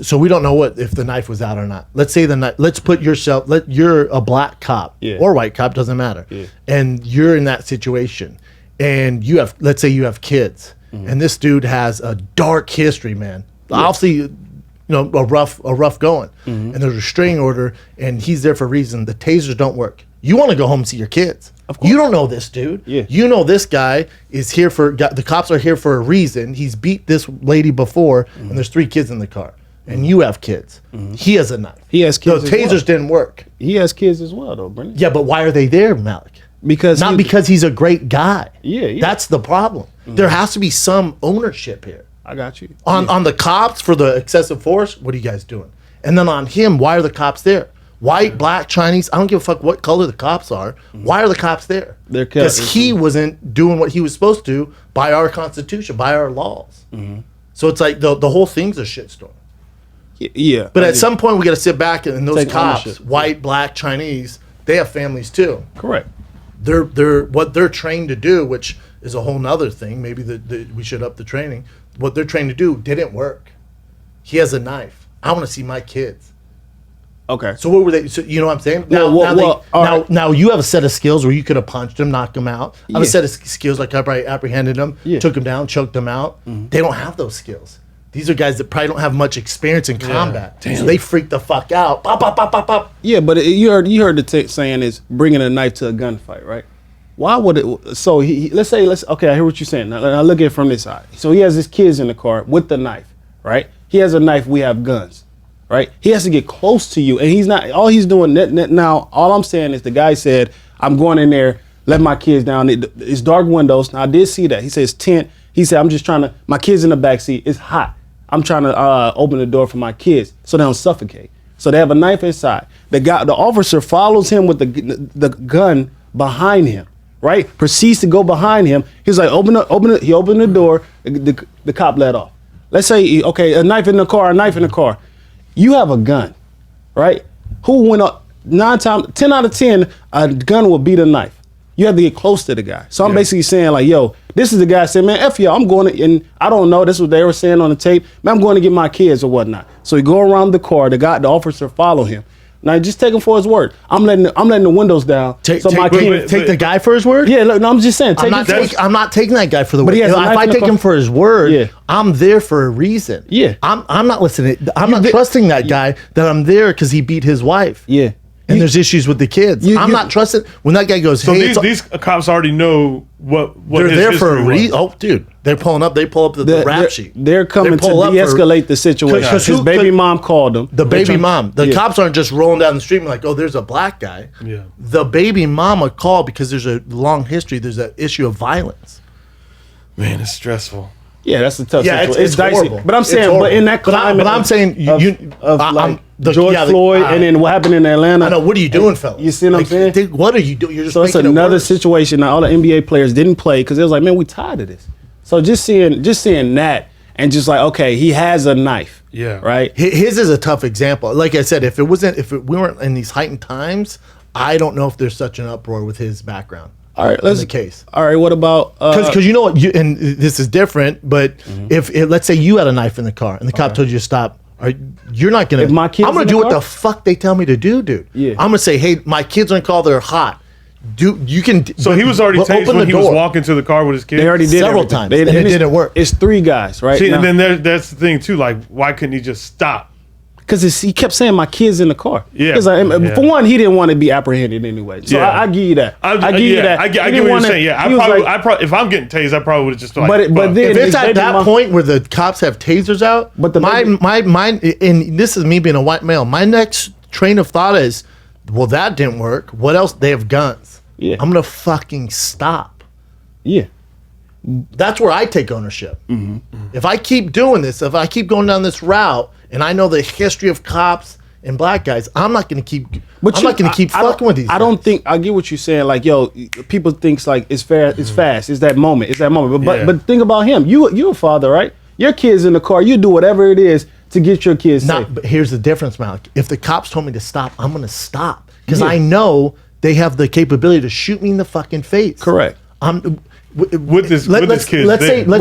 so we don't know if the knife was out or not. Let's say the knife. Let's put yourself. You're a black cop or white cop, doesn't matter. Yeah. And you're in that situation, and let's say you have kids, and this dude has a dark history, man. Obviously, a rough going, and there's a restraining order, and he's there for a reason. The tasers don't work. You want to go home and see your kids. Of course. You don't know this dude. Yeah. You know this guy is here the cops are here for a reason. He's beat this lady before, and there's 3 kids in the car. and you have kids. He has a knife. He has kids. The tasers didn't work. He has kids as well, though, Brendan. Yeah, but why are they there, Malik? Because Not because he's a great guy. Yeah. That's the problem. There has to be some ownership here. I got you. On the cops for the excessive force, what are you guys doing? And then on him, why are the cops there? White, black, Chinese, I don't give a fuck what color the cops are. Why are the cops there? Because he wasn't doing what he was supposed to by our constitution, by our laws. So it's like the whole thing's a shitstorm. Yeah. But at some point, we got to sit back and those Take cops, ownership. white, black, Chinese, they have families too. Correct. They're what they're trained to do, which is a whole nother thing. Maybe we should up the training. What they're trained to do didn't work. He has a knife. I want to see my kids. Okay. So what were they? So you know what I'm saying? Now you have a set of skills where you could have punched him, knocked him out. I have a set of skills like I probably apprehended him, took him down, choked him out. They don't have those skills. These are guys that probably don't have much experience in combat. So they freak the fuck out. Pop, pop, pop, pop, pop. Yeah, but you heard the saying is bringing a knife to a gunfight, right? Why would it? So let's okay. I hear what you're saying. Now look at it from this side. So he has his kids in the car with the knife, right? He has a knife. We have guns, right? He has to get close to you, and he's not. All he's doing now. All I'm saying is the guy said, "I'm going in there, let my kids down. It's dark windows." Now I did see that. He says tent. He said, "I'm just trying to. My kids in the back seat. It's hot. I'm trying to open the door for my kids so they don't suffocate." So they have a knife inside. The officer follows him with the gun behind him. Right, proceeds to go behind him. He's like, open it. He opened the door. The cop let off. Let's say, okay, a knife in the car. You have a gun, right? Who went up 10 out of 10, a gun will beat a knife. You have to get close to the guy. So I'm basically saying like, yo, this is the guy saying, man, F y'all, I'm going to, and I don't know, this is what they were saying on the tape, man, I'm going to get my kids or whatnot. So he go around the car, the officer follow him. Now just take him for his word. I'm letting the windows down. Take the guy for his word? Yeah, no, I'm just saying. I'm not taking that guy for the word. If I take him for his word, I'm there for a reason. Yeah. I'm not listening. I'm not trusting that guy that I'm there because he beat his wife. Yeah. And there's issues with the kids. I'm not trusting when that guy goes. So hey, these cops already know what they're there for a reason. Oh, dude, they're pulling up. They pull up the rap sheet. They're coming to de-escalate the situation. His baby mom called him. The baby mom. The cops aren't just rolling down the street and like, oh, there's a black guy. Yeah. The baby mama called because there's a long history. There's an issue of violence. Man, it's stressful. Yeah, that's a tough situation. It's dicey. horrible. But I'm saying, but in that climate, I'm saying George Floyd and then what happened in Atlanta. I know. What are you doing, fellas? You see what I'm saying? What are you doing? You're just so it's making another it worse. situation. Now all the NBA players didn't play because it was like, man, we tired of this. So just seeing that and just like, okay, he has a knife. Yeah. Right. His is a tough example. Like I said, if we weren't in these heightened times, I don't know if there's such an uproar with his background. All right, that's the case. All right, what about because you know what? And this is different. But if let's say you had a knife in the car and the cop told you to stop, you're not gonna. If my kids I'm gonna in do the what car? the fuck they tell me to do, dude. Yeah. I'm gonna say, hey, my kids are in call. They're hot. You can. So he was already tased when he was walking to the car with his kids. they already did several everything. times, and it didn't work. It's 3 guys, right? See, and then that's the thing too. Like, why couldn't he just stop? Because he kept saying my kids in the car. Yeah. 'Cause for one, he didn't want to be apprehended anyway. So Yeah. I give you that. I give you that. I He get didn't what you're wanna- saying. Yeah, he was like- I probably, if I'm getting tased, I probably would have just like. But then If it's his at baby that mom- point where the cops have tasers out, But the my and this is me being a white male. My next train of thought is, well, that didn't work. What else? They have guns. Yeah. I'm gonna fucking stop. Yeah. That's where I take ownership. If I keep doing this, if I keep going down this route, and I know the history of cops and black guys, I'm not gonna keep. I'm not gonna keep fucking with these. I don't think I get what you're saying. Like, yo, people thinks like it's fair, it's fast, it's that moment, But think about him. You a father, right? Your kids in the car. You do whatever it is to get your kids safe. But here's the difference, Malik. If the cops told me to stop, I'm gonna stop because Yeah. I know they have the capability to shoot me in the fucking face. Correct. with his kids. Let's say what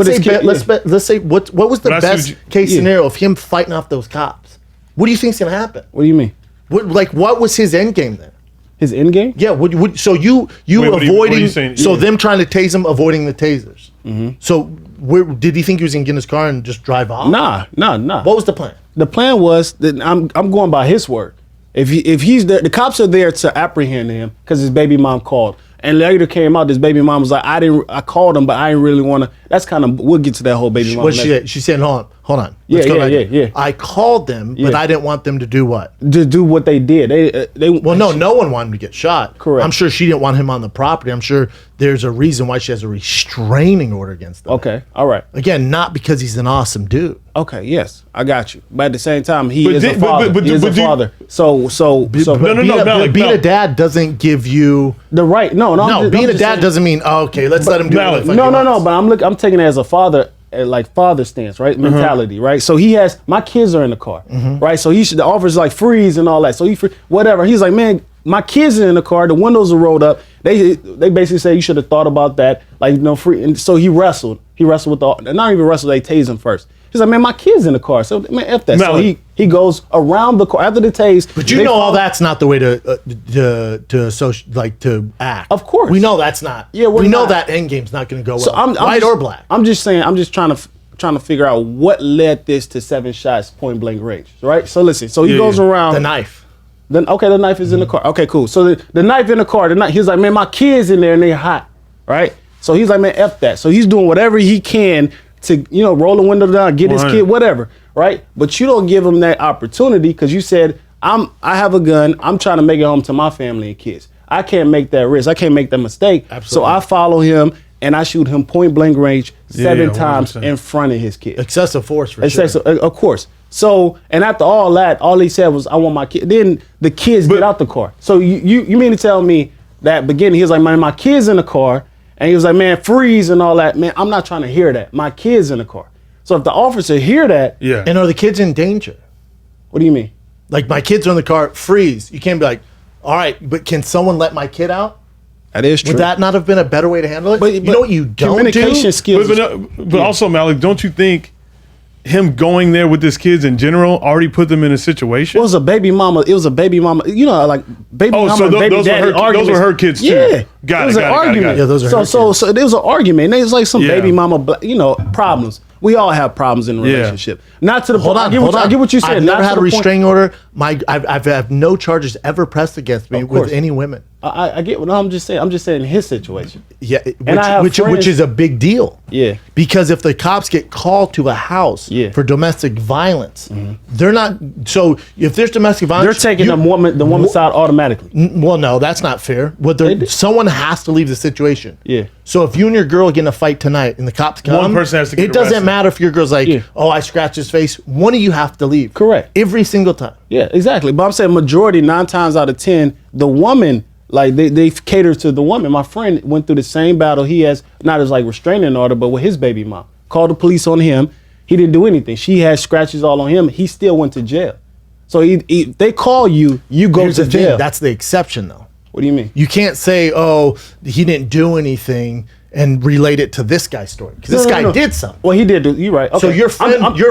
was the But I see best what you- case scenario of him fighting off those cops? What do you think's gonna happen? What do you mean? What was his end game then? His end game? Yeah. So you Wait, what are you avoiding? saying? So Yeah. them trying to tase him, avoiding the tasers. So did he think he was gonna get in his car and just drive off? Nah. What was the plan? The plan was that I'm going by his word. If he's there, the cops are there to apprehend him because his baby mom called, And later came out, this baby mom was like, I called him, but I didn't really want to. That's kind of, we'll get to that whole baby mom. What she said, hold on. Yeah, yeah. I called them, but I didn't want them to do what? To do what they did. Well, no one wanted him to get shot. Correct. I'm sure she didn't want him on the property. I'm sure there's a reason why she has a restraining order against them. Okay, all right. Again, not because he's an awesome dude. Okay, yes, I got you. But at the same time, he is a but father. So Being a dad doesn't give you the right. No. Being a dad doesn't mean okay. Let's let him do it. No. But I'm taking it as a father. Like father stance, right? Mentality, right? So he has, my kids are in the car, right? So the officer's like freeze and all that. So whatever. He's like, man, my kids are in the car. The windows are rolled up. They basically say you should have thought about that. Like, free. And so he wrestled. He wrestled with not even wrestled. They tased him first. He's like, man, my kid's in the car. So man, F that. Malik. So he goes around the car after the tase. But all that's not the way to act. Of course, we know that's not. Yeah, we know that end game's not going to go well. I'm white just, or black. I'm just saying. I'm just trying to figure out what led this to 7 shots, point blank range. Right. So listen. So he goes around the knife. Then the knife is in the car. Okay, cool. So the knife in the car. He's like, man, my kids in there and they're hot. Right. So he's like, man, F that. So he's doing whatever he can to, roll the window down, get his kid, whatever, right? But you don't give him that opportunity because you said, I have a gun. I'm trying to make it home to my family and kids. I can't make that risk. I can't make that mistake. Absolutely. So I follow him and I shoot him point blank range 7 times in front of his kid. Excessive force for sure. Of course. So, and after all that, all he said was, I want my kid. Then the kids get out the car. So you mean to tell me that beginning, he was like, man, my kid's in the car. And he was like, man, freeze and all that. Man, I'm not trying to hear that. My kid's in the car. So if the officer hear that. Yeah. And are the kids in danger? What do you mean? Like, my kids are in the car, freeze. You can't be like, all right, but can someone let my kid out? That is true. Would that not have been a better way to handle it? But you know what you don't communication do? skills. But also, Malik, don't you think him going there with his kids in general already put them in a situation? It was a baby mama. Like baby mama so and baby daddy arguments. Those were her kids too. Yeah. Got it was an argument. Yeah, those are her kids. So it was an argument. And it was like some baby mama, problems. We all have problems in a relationship. Not to the point. I get what you said. I've never had a restraining order. I've had no charges ever pressed against me with any women. I get what I'm just saying. I'm just saying his situation. Yeah, which is a big deal. Yeah. Because if the cops get called to a house for domestic violence, they're not. So if there's domestic violence, they're taking the woman's side automatically. Well, no, that's not fair. Someone has to leave the situation. Yeah. So if you and your girl get in a fight tonight and the cops come, one person has to get it doesn't arrested. matter if your girl's like, oh, I scratched his face. One of you have to leave. Correct. Every single time. Yeah, exactly. But I'm saying majority, 9 times out of 10, the woman, like they cater to the woman. My friend went through the same battle. He has not as like restraining order, but with his baby mom. Called the police on him. He didn't do anything. She had scratches all on him. He still went to jail. So they call you, you go Here's to the jail. thing, that's the exception though. What do you mean? You can't say, oh, he didn't do anything and relate it to this guy's story. Because this guy did something. Well, he did. You're right. Okay. So your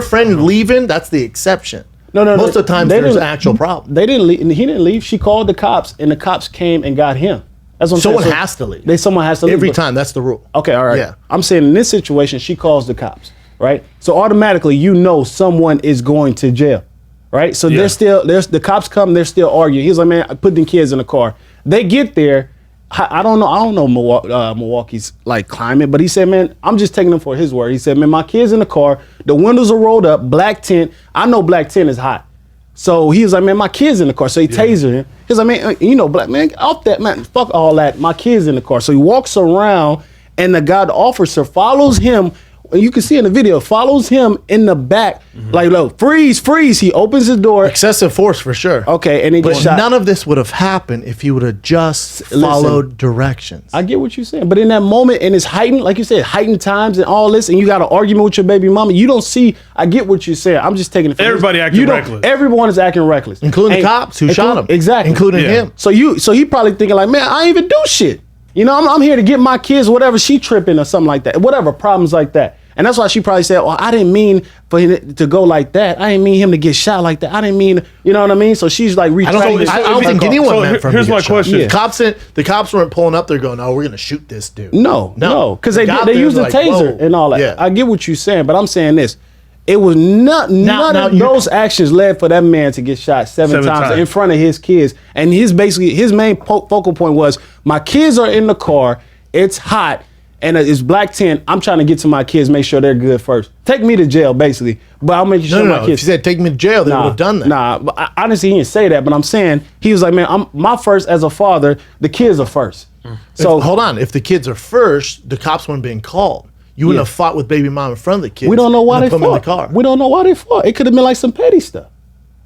friend leaving, that's the exception. No. Most of the time, there's an actual problem. They didn't leave. He didn't leave. She called the cops, and the cops came and got him. That's what I'm Someone saying. has to leave. Someone has to leave. Every time. That's the rule. Okay, all right. Yeah. I'm saying in this situation, she calls the cops, right? So automatically, someone is going to jail, right? So the cops come, they're still arguing. He's like, man, I put them kids in the car. They get there. I don't know Milwaukee's like climate, but he said, man, I'm just taking him for his word. He said, man, my kid's in the car. The windows are rolled up, black tint. I know black tint is hot. So he was like, man, my kid's in the car. So he tasered him. He's like, man, black man, off that, man, fuck all that. My kid's in the car. So he walks around and the officer follows him. You can see in the video, follows him in the back, like, look, freeze. He opens the door. Excessive force for sure. Okay, and he gets shot. None of this would have happened if he would have just followed directions. I get what you're saying, but in that moment, and it's heightened, like you said, heightened times and all this, and you got an argument with your baby mama, you don't see. I get what you're saying. I'm just taking it. Everybody acting reckless. Everyone is acting reckless, including the cops who shot him. Exactly, including him. So he probably thinking like, man, I ain't even do shit. I'm here to get my kids, whatever. She tripping or something like that, whatever problems like that. And that's why she probably said, well, I didn't mean for him to go like that. I didn't mean him to get shot like that. I didn't mean, you know what I mean? So she's like, I don't think anyone meant for him to get shot. Here's my question. The cops weren't pulling up there going, oh, we're going to shoot this dude. No. Because they used a taser and all that. Yeah. I get what you're saying, but I'm saying this. It was none of those actions led for that man to get shot seven times in front of his kids. And his main focal point was, My kids are in the car. It's hot. And it's black tent. I'm trying to get to my kids, make sure they're good first. Take me to jail, basically. But I'll make sure my kids. If you said take me to jail, they would have done that. Nah, but honestly, he didn't say that. But I'm saying, he was like, man, I'm my first as a father. The kids are first. So hold on. If the kids are first, the cops wouldn't been called. You wouldn't have fought with baby mom in front of the kids. we don't know why they put them in the fought. car. We don't know why they fought. It could have been like some petty stuff.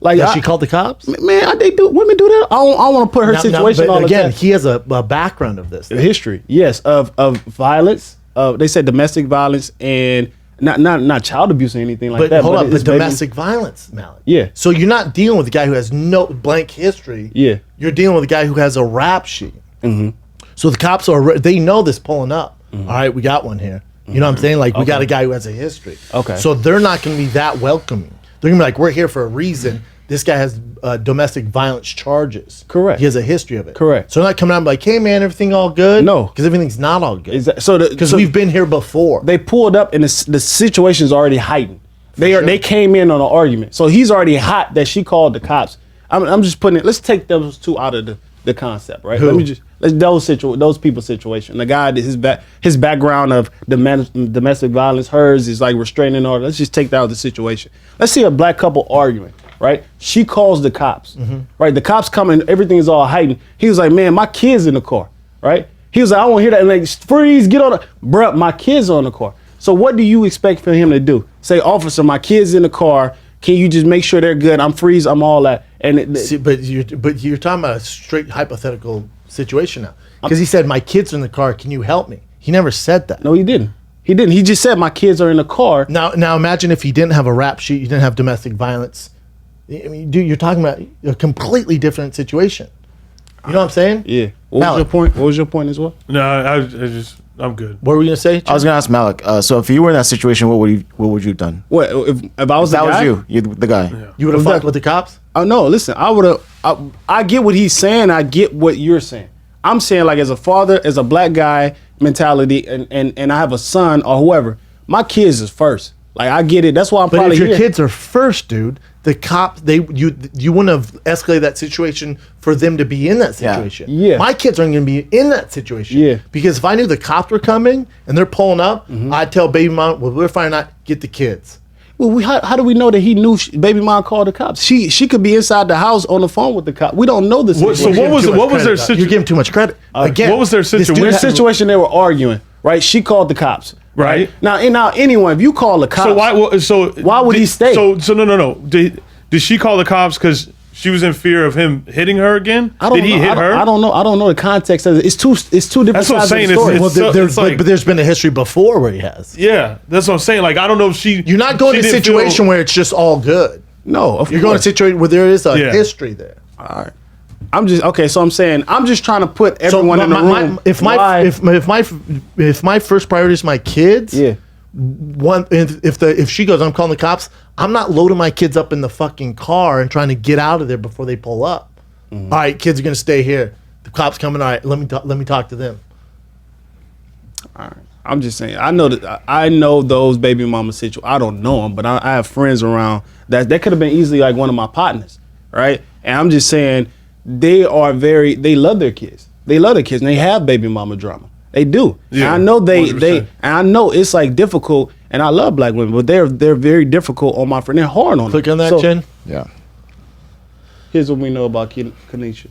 Like She called the cops. man, they do. Women do that. I don't want to put her situation but on again, the he has a background of this. history. Yes, of violence. They said domestic violence and not child abuse or anything like But that. hold on, it's but domestic violence, Malik. Yeah. So you're not dealing with a guy who has no blank history. Yeah. You're dealing with a guy who has a rap sheet. So the cops they know this pulling up. All right, we got one here. You know what I'm saying? Like we got a guy who has a history. Okay. So they're not going to be that welcoming. They're going to be like, we're here for a reason. This guy has domestic violence charges. Correct. He has a history of it. Correct. So they're not coming out and be like, hey man, everything all good? No. Because everything's not all good. Because We've been here before. they pulled up and the situation's already heightened. They came in on an argument, so he's already hot that she called the cops. I'm just putting it. Let's take those two out of the concept, right? Who? Let's those people's situation. The guy, his background of domestic violence, hers is like restraining order. Let's just take that out of the situation. Let's see a black couple arguing, right? She calls the cops, right? The cops come and everything is all heightened. He was like, man, my kid's in the car, right? He was like, I won't hear that. And like, freeze, get on the, bruh, my kid's on the car. So what do you expect for him to do? Say, officer, my kid's in the car. Can you just make sure they're good? I'm freeze, I'm all that. And See, but you're talking about a straight hypothetical situation now. Because he said, my kids are in the car. Can you help me? He never said that. no, he didn't. He didn't. He just said my kids are in the car. Now imagine if he didn't have a rap sheet, you didn't have domestic violence. I mean, dude, you're talking about a completely different situation. You know what I'm saying? Yeah. What was your point? What was your point as well? No, I'm good. What were we gonna say? I was gonna ask Malik. So if you were in that situation, what would you have done? What if I was That the was guy? you, the guy. You would have fought with the cops? Oh no, listen, I would have. I get what he's saying. I get what you're saying. I'm saying, like, as a father, as a black guy mentality, and I have a son or whoever, my kids is first. Like, I get it. That's why I'm But probably if your here. kids are first, dude, the cops you wouldn't have escalated that situation for them to be in that situation. Yeah. My kids aren't gonna be in that situation. Yeah. Because if I knew the cops were coming and they're pulling up, I'd tell baby mom, well, we're finding out, get the kids. Well, how do we know that he knew baby mom called the cops? She could be inside the house on the phone with the cop. We don't know this. So what was their situation? You're giving too much credit. Again, what was their this dude situation? Their had- situation, they were arguing, right? She called the cops, Right. Now anyone, if you call the cops, Why would he stay? So no. Did she call the cops because she was in fear of him hitting her again? I don't Did he know. hit her? I don't know. I don't know the context of it. It's two different That's what I'm sides of the saying. story. Well, So it's like- but there's been a history before where he has. Yeah, that's what I'm saying. Like, I don't know if she. You're not going she to a didn't situation feel- where it's just all good. No, of You're going to a course. situation where there is a Yeah. history there. All right. I'm just okay. So I'm saying I'm just trying to put everyone in the room. If my first priority is my kids, yeah. If she goes, I'm calling the cops. I'm not loading my kids up in the fucking car and trying to get out of there before they pull up. All right, kids are gonna stay here. The cops coming. All right, let me talk to them. All right. I'm just saying. I know those baby mama situations. I don't know them, but I have friends around that could have been easily like one of my partners, right? And I'm just saying they love their kids. They love their kids, and they have baby mama drama. They do. Yeah, and I know 100%. and I know it's like difficult. And I love black women, but they're very difficult on my friend. They're hard on Click them. on that, So, Jen. Yeah. Here's what we know about Kanisha.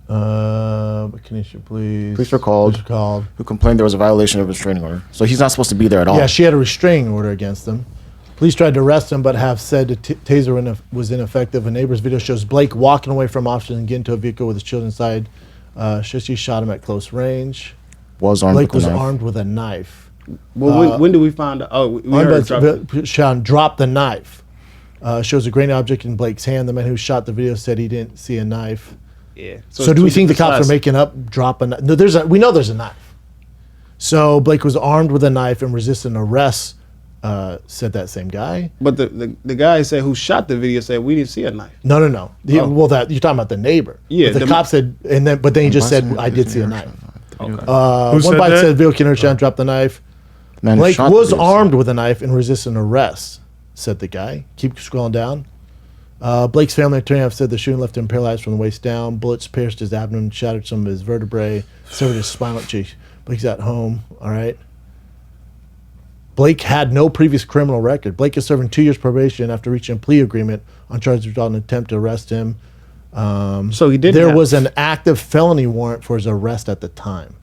Kanisha, please. Police were called. Police were called. Who complained there was a violation of a restraining order. So he's not supposed to be there at all. Yeah, she had a restraining order against him. Police tried to arrest him, but have said the taser was ineffective. A neighbor's video shows Blake walking away from officers and getting into a vehicle with his children inside. She shot him at close range. Was armed Blake with was a knife. armed with a knife. Well, when do we find out? Oh, we heard it drop. Sean dropped the knife. Shows a grainy object in Blake's hand. The man who shot the video said he didn't see a knife. Yeah. So do we think the cops are making up drop a knife? No, we know there's a knife. So Blake was armed with a knife and resisted arrest. Said that same guy. But the guy said who shot the video said we didn't see a knife. No. Well, that you're talking about the neighbor. Yeah, But the cop said, but then he just said, "I did see a knife." Okay. One said bite that? said vehicle can shot, dropped the knife. Man who Blake shot the was video. armed with a knife and resisting arrest. Said the guy. Keep scrolling down. Blake's family attorney have said the shooting left him paralyzed from the waist down. Bullets pierced his abdomen, shattered some of his vertebrae, severed his spinal cheek. Blake's at home, all right? Blake had no previous criminal record. Blake is serving 2 years probation after reaching a plea agreement on charges of an attempt to arrest him. So he didn't. There was an active felony warrant for his arrest at the time.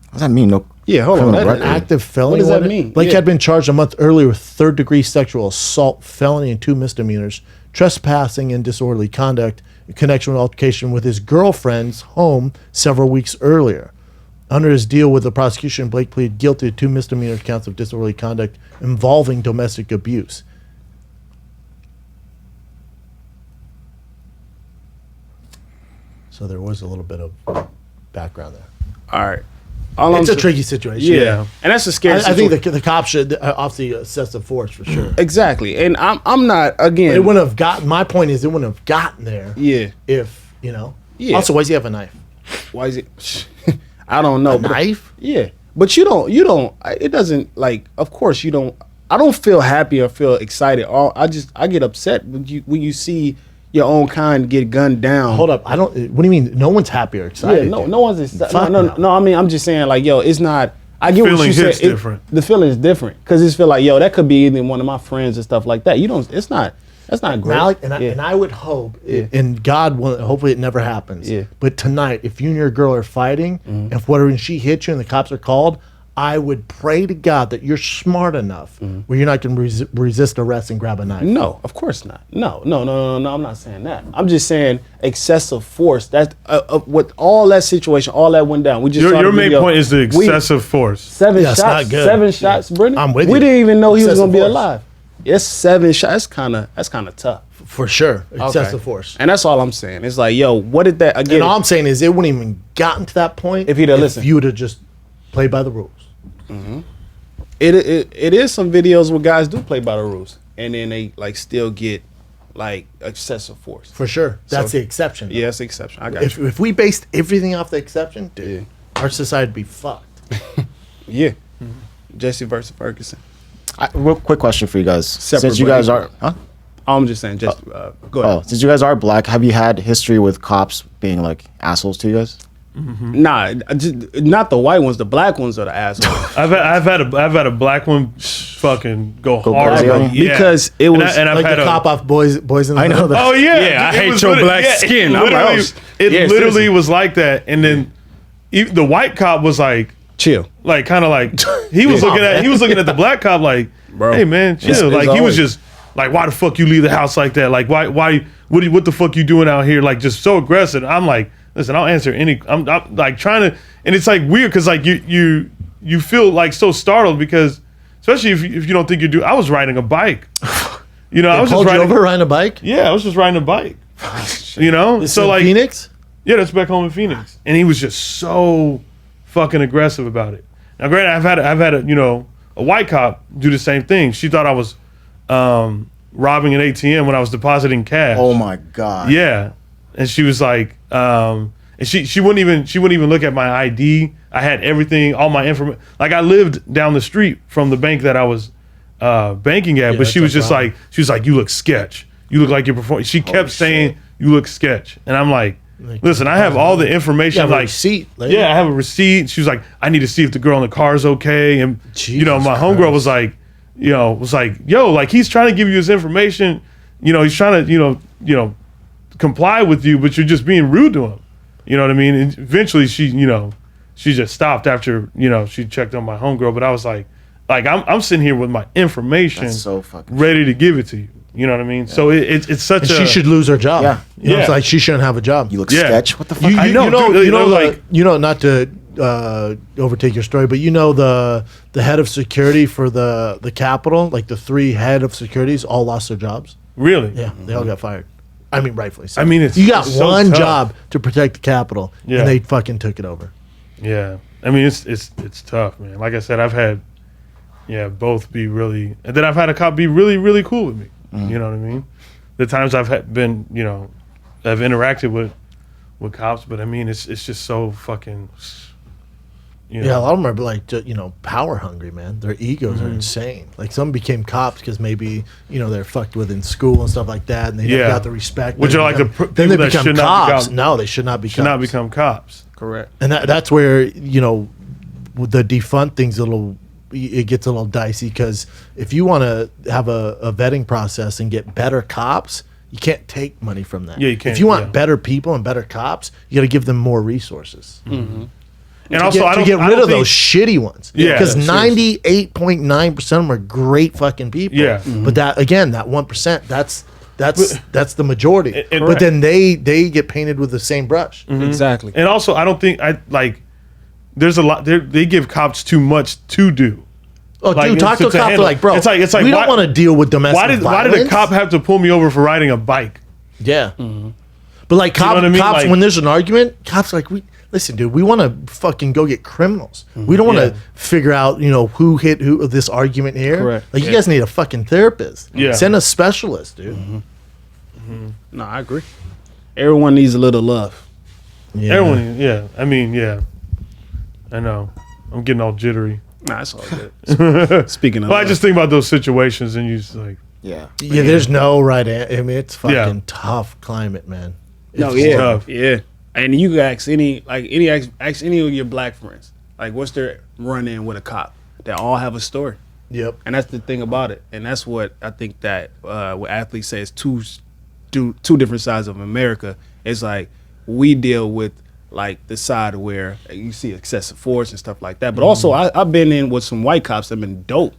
What does that mean? No. Yeah, hold on. An active felony What does that warrant? mean? Blake Yeah. had been charged a month earlier with third-degree sexual assault, felony, and 2 misdemeanors, trespassing and disorderly conduct in connection with altercation with his girlfriend's home several weeks earlier. Under his deal with the prosecution, Blake pleaded guilty to 2 misdemeanor counts of disorderly conduct involving domestic abuse. So there was a little bit of background there. All right. All It's I'm a tricky situation. Yeah. And that's a scary I think situation. the cops should obviously excessive force for sure. Exactly. And I'm not, again. It wouldn't have gotten. My point is, it wouldn't have gotten there. Yeah. If you know. Yeah. Also, why does he have a knife? Why is it? I don't know. A knife? Yeah. But you don't, it doesn't, like, of course you don't, I don't feel happy or feel excited. I get upset when you see your own kind get gunned down. Hold up. I don't. What do you mean? No one's happy or excited. Yeah, no one's excited. Fuck No, I mean, I'm just saying, like, yo, it's not, I get what Feeling you said. hits different. The feeling is different. Because it's feel like, yo, that could be even one of my friends and stuff like that. That's not great. Malik, and Yeah. I would hope, Yeah. and God will, hopefully it never happens. Yeah. But tonight, if you and your girl are fighting, Mm-hmm. if whatever she hits you and the cops are called, I would pray to God that you're smart enough where you're not going to resist arrest and grab a knife. No, of course not. No. I'm not saying that. I'm just saying excessive force. That's with all that situation, all that went down. We just saw Your the main video. point is the excessive force. 7 Yeah, it's shots. not good. 7 shots, Brendan. I'm with We you. didn't even know he was Excessive gonna be force. alive. It's 7 shots. That's kind of tough. For sure. Excessive Okay. force. And that's all I'm saying. It's like, yo, what did that again? And all I'm saying is it wouldn't even gotten to that point If he'd have listened. you would have just played by the rules. It is some videos where guys do play by the rules, and then they like still get like excessive force. For sure. That's So- the exception. Yeah, that's the exception. I got you. If we based everything off the exception, dude, our society would be fucked. Yeah, Jesse versus Ferguson. Real quick question for you guys. Separate Since you guys but are, equal. I'm just saying. Just go ahead. since you guys are black, have you had history with cops being like assholes to you guys? Nah, not the white ones. The black ones are the assholes. I've had a black one fucking go hard crazy on on you? yeah. Because it was and I've Like had the cop off boys in the I know Hood. that. Oh yeah, Yeah, I It hate was your literally- black yeah, skin. It I'm like, literally, oh, it yeah, literally seriously. was like that, and then the white cop was like chill. kind of like he was looking at the black cop like, Bro. hey man, chill. It's Like he was always- just like, why the fuck you leave the house like that? Like why what the fuck you doing out here? Like just so aggressive. I'm like, listen, I'll answer any. I'm like trying to, and it's like weird because like you feel like so startled because especially if you don't think you do. I was riding a bike. You know, I was just Pulled you riding. over riding a bike? Yeah, I was just riding a bike. You know, This so in like Phoenix? yeah, that's back home in Phoenix, and he was just so fucking aggressive about it. Now, granted, I've had a white cop do the same thing. She thought I was robbing an ATM when I was depositing cash. Oh my god. Yeah, and she was like, and she wouldn't even look at my ID. I had everything, all my information. Like I lived down the street from the bank that I was banking at, but that's she was a just problem. like, she was like, you look sketch. You look like you're performing. She kept saying, you look sketch, and I'm like, listen, I have all the You information. have a Like, receipt. lady. yeah, I have a receipt. She was like, I need to see if the girl in the car is okay. And Jesus my homegirl Christ. was like, yo, like he's trying to give you his information. He's trying to, comply with you, but you're just being rude to him. You know what I mean? And eventually she just stopped after, she checked on my homegirl. But I was like I'm sitting here with my information That's so fucking ready to give it to you. You know what I mean? So it's such And a she should lose her job. Yeah. You know, Yeah. it's like she shouldn't have a job. You look Yeah. sketch. What the fuck? I know, dude, not to overtake your story, but the head of security for the Capitol, like the 3 head of securities, all lost their jobs. really. Yeah, they all got fired. I mean, rightfully so. I mean, it's you got so one tough. job to protect the Capitol, Yeah. and they fucking took it over. Yeah, I mean it's tough, man. Like I said, I've had both be really, and then I've had a cop be really really cool with me. You know what I mean? The times I've been, I've interacted with cops, but I mean it's just so fucking. You know? Yeah, a lot of them are like, power hungry, man. Their egos are insane. Like some became cops because maybe they're fucked with in school and stuff like that, and they never got the respect. Which are like then they become should not cops. become, No, they should not be. Should not become cops. Correct. And that's where with the defund things, it gets a little dicey because if you want to have a vetting process and get better cops, you can't take money from that. Yeah, you can't. If you want better people and better cops, you got to give them more resources. Mm-hmm. And also, to get rid of those shitty ones. Yeah, because 98.9% of them are great fucking people. Yeah. But that 1%, that's the majority. But then they get painted with the same brush. Mm-hmm. Exactly. And also, I don't think there's a lot. They give cops too much to do. Oh, Like, dude, talk to a to cop. They're handle. like, bro, It's like we why- don't want to deal with domestic Why violence. did the cop have to pull me over for riding a bike? Yeah. But like know what I mean? cops, Like- when there's an argument, cops are like, listen, dude, we want to fucking go get criminals. We don't want to figure out, who hit who this argument here. Correct. Like, you guys need a fucking therapist. Yeah. Send a specialist, dude. No, I agree. Everyone needs a little love. Yeah. Everyone, yeah. I mean, yeah. I know. I'm getting all jittery. Nah, it's all good. Speaking of But I love. just think about those situations, and you just like, Yeah. Yeah, there's no right answer. I mean, it's fucking Yeah. tough climate, man. No, It's yeah, tough. yeah. And you can ask ask any of your black friends, like, what's their run in with a cop? They all have a story, Yep. and that's the thing about it. And that's what I think that what athletes say is two different sides of America. It's like we deal with like the side where you see excessive force and stuff like that, but also I've been in with some white cops that have been dope.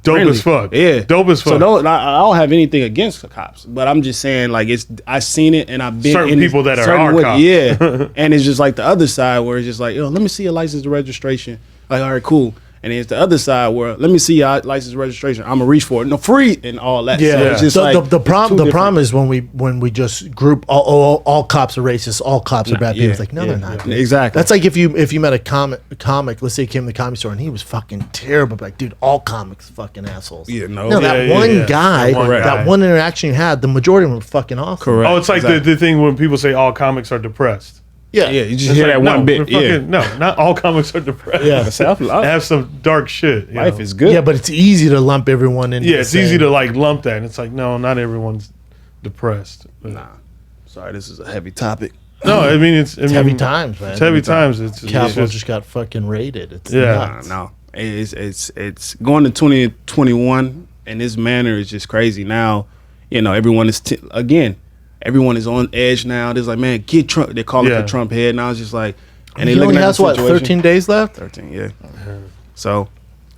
dope Friendly. as fuck. Yeah, Dope as fuck. So I don't have anything against the cops, but I'm just saying like I seen it and I've been Certain in people that are certain our way- cops. Yeah, and it's just like the other side where it's just like, yo, let me see your license and registration. Like, all right, cool. And then it's the other side where let me see your license and registration. I'm gonna reach for it, no free and all that. Yeah, so it's just so like the it's problem two the problem different- is when we just group all cops are racist, all cops are bad people. It's like no, they're not. dude. Exactly. That's like if you met a comic, let's say he came to the comedy store and he was fucking terrible, but like, dude, all comics are fucking assholes. Yeah, no. no, that Yeah, one yeah. guy, That one guy. that one interaction you had, the majority of them were fucking awesome. Correct. Oh, it's like Exactly. the thing when people say all comics are depressed. Yeah, Yeah, you just It's hear like, that no, one bit. we're Yeah, fucking- no, not all comics are depressed. Yeah. They have some dark shit. you life know? is good. yeah, but it's easy to lump everyone into. Yeah, the it's easy same- to like lump that. And it's like, no, not everyone's depressed. But- Nah, sorry, this is a heavy topic. No, I mean it's heavy times, man. It's heavy times. It's Cowboys just, just got fucking raided. It's Yeah. nuts. No, it's going to 2021, and this manner is just crazy. Now, everyone is everyone is on edge now. There's like, man, get Trump. They call it Yeah. the Trump head. Now it's just like, and they He only looking at has the what, situation. 13 days left? 13, yeah. So,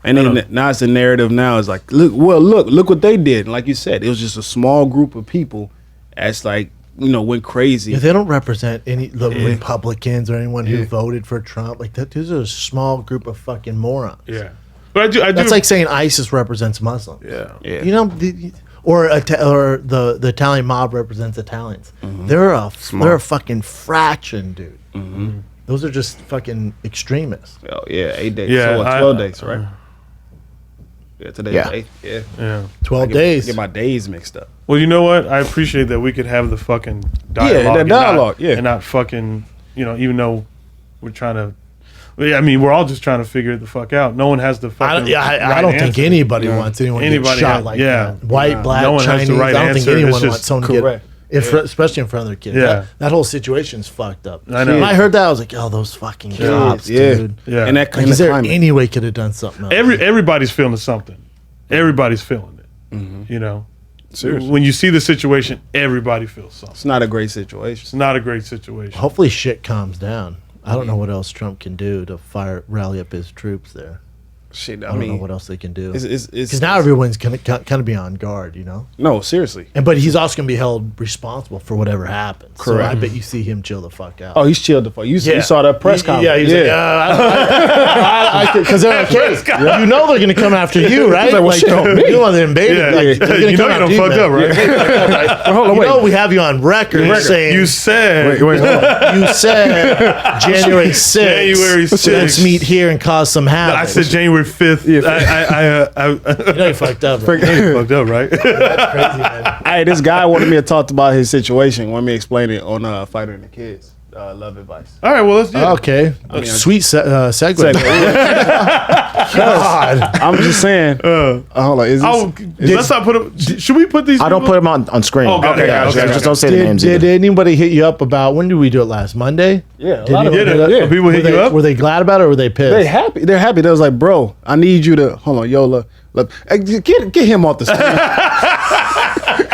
and then now it's the narrative. Now is like, look what they did. And like you said, it was just a small group of people that's like, went crazy. Yeah, they don't represent any the Republicans or anyone who voted for Trump. Like that, these are a small group of fucking morons. yeah. But I do. That's like saying ISIS represents Muslims. yeah. Yeah. Or the Italian mob represents Italians. They're a fucking fraction, dude. Those are just fucking extremists. Oh, yeah, 8 days. Yeah, So what, 12 days, right? Yeah, today's Yeah. 8. Yeah. Yeah. 12 days. Get my days mixed up. Well, you know what? I appreciate that we could have the fucking dialogue. that and not- dialogue, yeah. And not fucking, even though we're trying to. I mean, we're all just trying to figure it the fuck out. No one has the fucking. I don't think answer. anybody wants anyone to get Anybody shot has- like yeah. that. White, black, No one has Chinese. the right I don't think answer. It's anyone just wants someone to correct. get, especially in front of their kids. Yeah. That whole situation's fucked up. I know. When I heard that, I was like, oh, those fucking cops, yeah. dude. Yeah. And that Like, kind is of there climate. any way could have done something else? Everybody's feeling something. Everybody's feeling it. Seriously. When you see the situation, everybody feels something. It's not a great situation. It's not a great situation. Hopefully shit calms down. I don't know what else Trump can do to rally up his troops there. Shit, I I don't know mean, what else they can do. it's Because now everyone's going to kind of be on guard, no, seriously. But he's also going to be held responsible for whatever happens. Correct. So I bet you see him chill the fuck out. Oh, he's chilled the fuck. You saw that press conference. Yeah, he's like, because they're okay. You know they're going to come after you, right? Like, well, shit on me. You know they're invading. Yeah. Like, they're gonna You know come you don't after fucked man. up, right? Hold on, You wait. know we have you on record saying You said. Wait, hold on. you said January 6th. January 6th. Let's meet here and cause some havoc. I said January 5th. I you know you fucked up. Right? fucked up, right? That's crazy, man. Hey, this guy wanted me to talk about his situation. Wanted me to explain it on Fighter and the Kids. love advice. All right, well, let's do it. Okay. Sweet segue. God, I'm just saying. Hold on, Let's not put them. Should we put these? I don't people- put them on screen. Oh, okay, Yeah, okay. just don't say the Did, names. did either. anybody hit you up about when did we do it last Monday? Yeah, a Did lot of you- them. Yeah, people were hit they, you up. Were they glad about it or were they pissed? They happy. They're happy. They was like, bro, I need you to hold on, yo, look, hey, get him off the screen.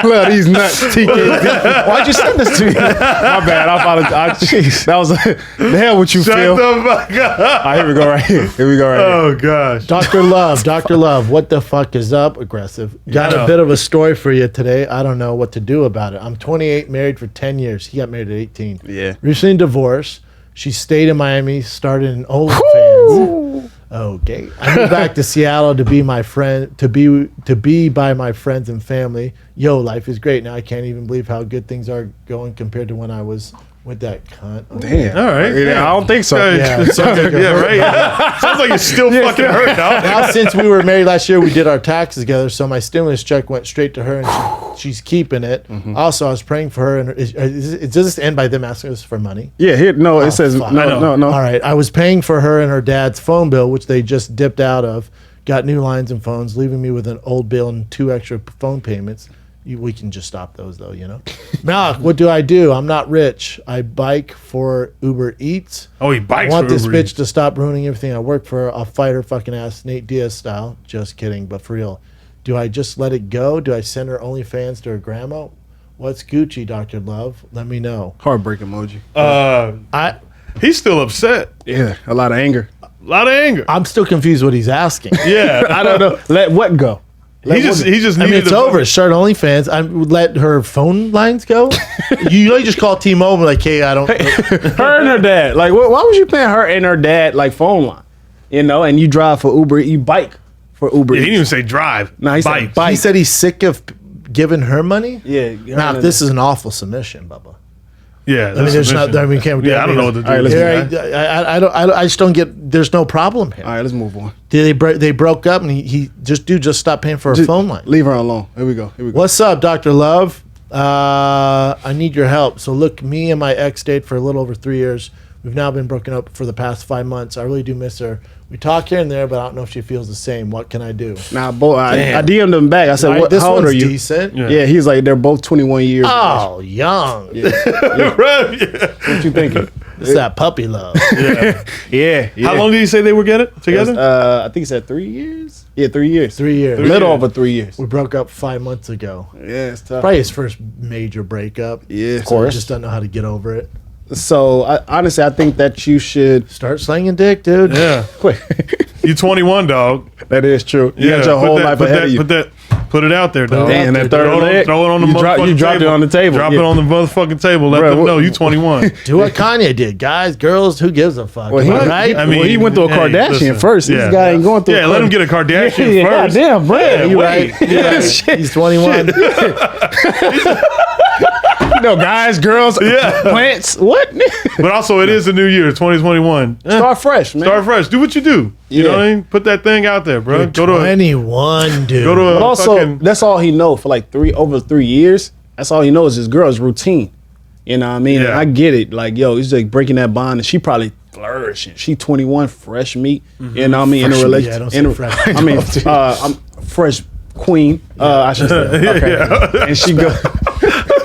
Look, these nuts. TK. Why'd you send this to me? My bad. I apologize. That was the hell with you, Shut Phil. the fuck up. All right, here we go right here. Here we go right here. Oh gosh. Dr. Love, what the fuck is up? Aggressive. Got Yeah. a bit of a story for you today. I don't know what to do about it. I'm 28, married for 10 years. He got married at 18. Yeah. Recently divorced. She stayed in Miami, started an OnlyFans. Okay. I moved back to Seattle to be my friend, to be by my friends and family. Yo, life is great. Now I can't even believe how good things are going compared to when I was with that cunt. Oh, Damn. All right. Yeah, I don't think so. Yeah, Sounds like, right. Yeah. Sounds like you're still fucking hurt, dog. Now, since we were married last year, we did our taxes together, so my stimulus check went straight to her, and she's keeping it. Also, I was praying for her, and does this end by them asking us for money? Yeah, here, no, it says, fuck. no. All right, I was paying for her and her dad's phone bill, which they just dipped out of, got new lines and phones, leaving me with an old bill and 2 extra phone payments. We can just stop those, though, you know? Malik, what do? I'm not rich. I bike for Uber Eats. Oh, he bikes. I want for this Uber bitch Eats. to stop ruining everything I work for. I'll fight her fucking ass, Nate Diaz style. Just kidding, but for real. Do I just let it go? Do I send her OnlyFans to her grandma? What's Gucci, Dr. Love? Let me know. Heartbreak emoji. He's still upset. Yeah, a lot of anger. A lot of anger. I'm still confused what he's asking. Yeah. I don't know. Let what go? He just I mean, needed it's over. Start OnlyFans. I would let her phone lines go. you just call T-Mobile like, hey, I don't. Her and her dad. Like, why was you paying her and her dad like phone line? You know, and you drive for Uber, you bike for Uber. Yeah, he Eats. didn't even say drive. No, he said bike. bike. He said he's sick of giving her money. Yeah. Now, this is an awful submission, Bubba. Yeah. I mean, there's not. I mean, can't. Yeah, I don't know what to do. All right, let's with I that. I just don't get. There's no problem here. All right, let's move on. They broke up, and he just stopped paying for her phone line. Leave her alone. Here we go. What's up, Dr. Love? I need your help. So look, me and my ex dated for a little over 3 years. We've now been broken up for the past 5 months. I really do miss her. We talk here and there, but I don't know if she feels the same. What can I do? Now, boy, I DM'd him back. I said, Right, "What? this How old one's are you?" decent. Yeah, he's like, they're both 21 years. Oh, young. Right, yeah. What you thinking? It's that puppy love. Yeah. How long did he say they were together? I think he said 3 years. Yeah, 3 years. 3 years. Little over 3 years. We broke up 5 months ago. Yeah, it's tough. Probably his first major breakup. Yeah, Of course. Just don't know how to get over it. So honestly, I think that you should. Start slanging dick, dude. Yeah. Wait, You 21, dog. that is true. You got your whole life ahead of you. Put it out there, dog. Damn, that third leg. Throw it on the motherfucking You dropped table. it on the table. Drop Yeah. it on the motherfucking table. Let Bruh, them what- know you 21. Do what Kanye did. Guys, girls, who gives a fuck? Well, he, Am I right? I mean, he went through a hey, Kardashian listen, first. yeah. This guy ain't going through. Yeah, let him get a Kardashian Yeah, first. damn, bro. Yeah, you wait. right. You right. Shit. He's 21. No, guys, girls, Yeah. plants. What? But also, it is a new year, 2021. Start fresh, man. Start fresh. Do what you do. You know what I mean? Put that thing out there, bro. Go to a 21, dude. go to a But also, fucking, that's all he know for like over 3 years. That's all he knows is his girl's routine. You know what I mean? Yeah. And I get it. Like, yo, he's like breaking that bond, and she probably flourishing. She 21, fresh meat. You know what I mean? In a Fresh meat, relationship. yeah, don't say fresh. I mean, I'm fresh queen. I should say. Okay. And she go.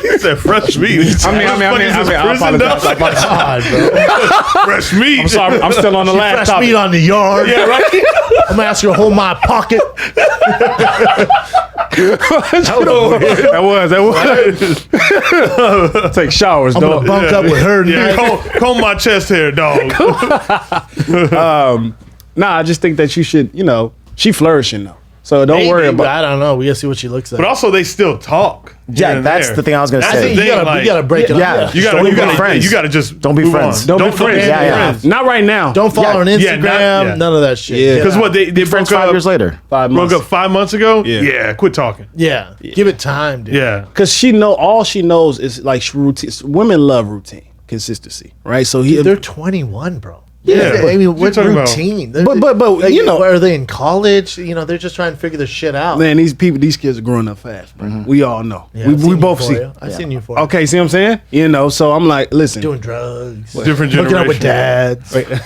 he said fresh meat. I apologize. God, bro. Fresh meat. I'm sorry. I'm still on the last Fresh topic. meat on the yard. Yeah, right? I'm gonna ask you to hold my pocket. That was. Take showers, I'm dog. gonna bunk up with her. Yeah, tonight. comb my chest hair, dog. Nah, I just think that you should, she flourishing though. So don't worry Maybe, about. I don't know. We gotta see what she looks like. But also, they still talk. Yeah, here and that's there. the thing I was gonna That's say. the you thing, like- gotta break it Yeah. up. You Don't be gotta, friends. you gotta just Don't be move friends. on. Don't be friends. Yeah. Not right now. Don't follow Yeah. her on Yeah, Instagram. not- yeah. None of that shit. Yeah. Because what they Friends broke 5 up, years later. 5 months. broke up 5 months ago. Yeah. Yeah, quit talking. Yeah. Give it time, dude. Yeah, Because all she knows is like routine. Women love routine, consistency, right? So They're 21, bro. Yeah, I mean, what talking about? routine? But you know, are they in college? You know, they're just trying to figure this shit out. man, these kids are growing up fast, bro. We all know. Yeah, we both see. I've seen Euphoria. Okay, see what I'm saying? You know, so I'm like, listen. Doing drugs, Different hooking up with generation. dads.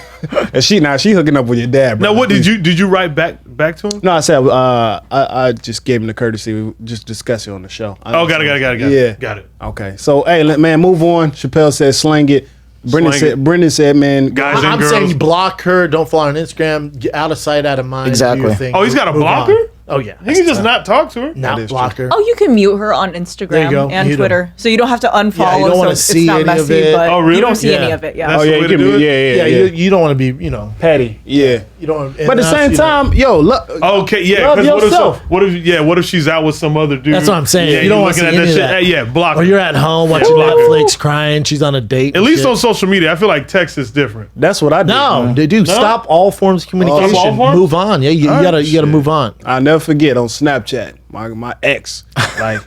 And she hooking up with your dad, bro. Now, what did you write back to him? No, I said I just gave him the courtesy. We just discuss it on the show. Oh, got it. Yeah, Got it. Okay, so hey, man, move on. Chappelle said, "Slang it." Brendan said, "Man, Guys and I'm girls. saying block her. Don't follow her on Instagram. Get out of sight, out of mind. Exactly. Do your thing. Oh, he's got a Move blocker? on. Oh yeah. He can just not talk to her. Not is block her. Oh, you can mute her on There you Instagram go. and Mute 'em. Twitter, so you don't have to unfollow. Yeah, you don't so wanna it's see not any of messy, it. but Oh, really? you don't see Yeah. any of it. Yeah. That's oh the yeah, way you to can do be, it? yeah. You don't want to be, Petty, yeah. you don't. But at the same time, yo, look. Okay, yeah. Love 'cause yourself. what if she's out with some other dude? That's what I'm saying. Yeah, You don't you're wanna see looking at any of shit. that. Hey, yeah, block Or her. you're at home watching block her. Netflix, crying. She's on a date. At and least shit. on social media, I feel like text is different. That's what I did. No, they do. Stop all forms of communication. Stop all forms? Move on. Yeah, you All right, gotta shit. move on. I'll never forget on Snapchat, my ex, like,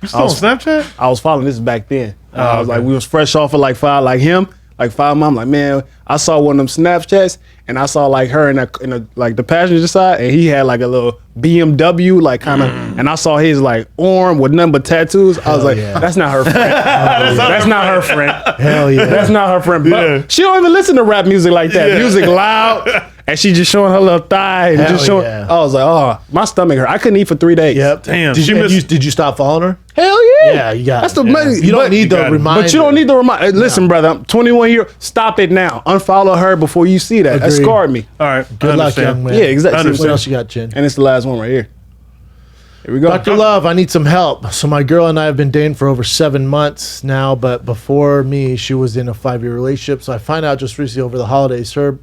You still on Snapchat? I was following this back then. I was okay. like, we was fresh off of like 5 months. I'm like, man, I saw one of them Snapchats and I saw like her in a like the passenger side and he had like a little BMW like kind of, and I saw his like arm with nothing but tattoos. I was like, yeah. that's not her friend. That's not her friend. Hell yeah. That's not her friend. But Yeah. she don't even listen to rap music like that. Yeah. Music loud. And she just showing her little thigh and Hell just showing. yeah. I was like, oh, my stomach hurt. I couldn't eat for 3 days. Yep. Damn, Did she you, missed- did you stop following her? Hell yeah. Yeah, you got That's it. the money. You don't need got the it. reminder. But you don't need the reminder. Listen, brother, I'm 21 years. Stop it now. Unfollow her before you see that. That Agreed. scarred me. All right. Good I luck, understand. young man. Yeah, exactly. I What understand. else you got, Chin? And it's the last one right here. Here we go. Dr. Love, I need some help. So my girl and I have been dating for over 7 months now, but before me, she was in a 5-year relationship. So I find out just recently over the holidays, her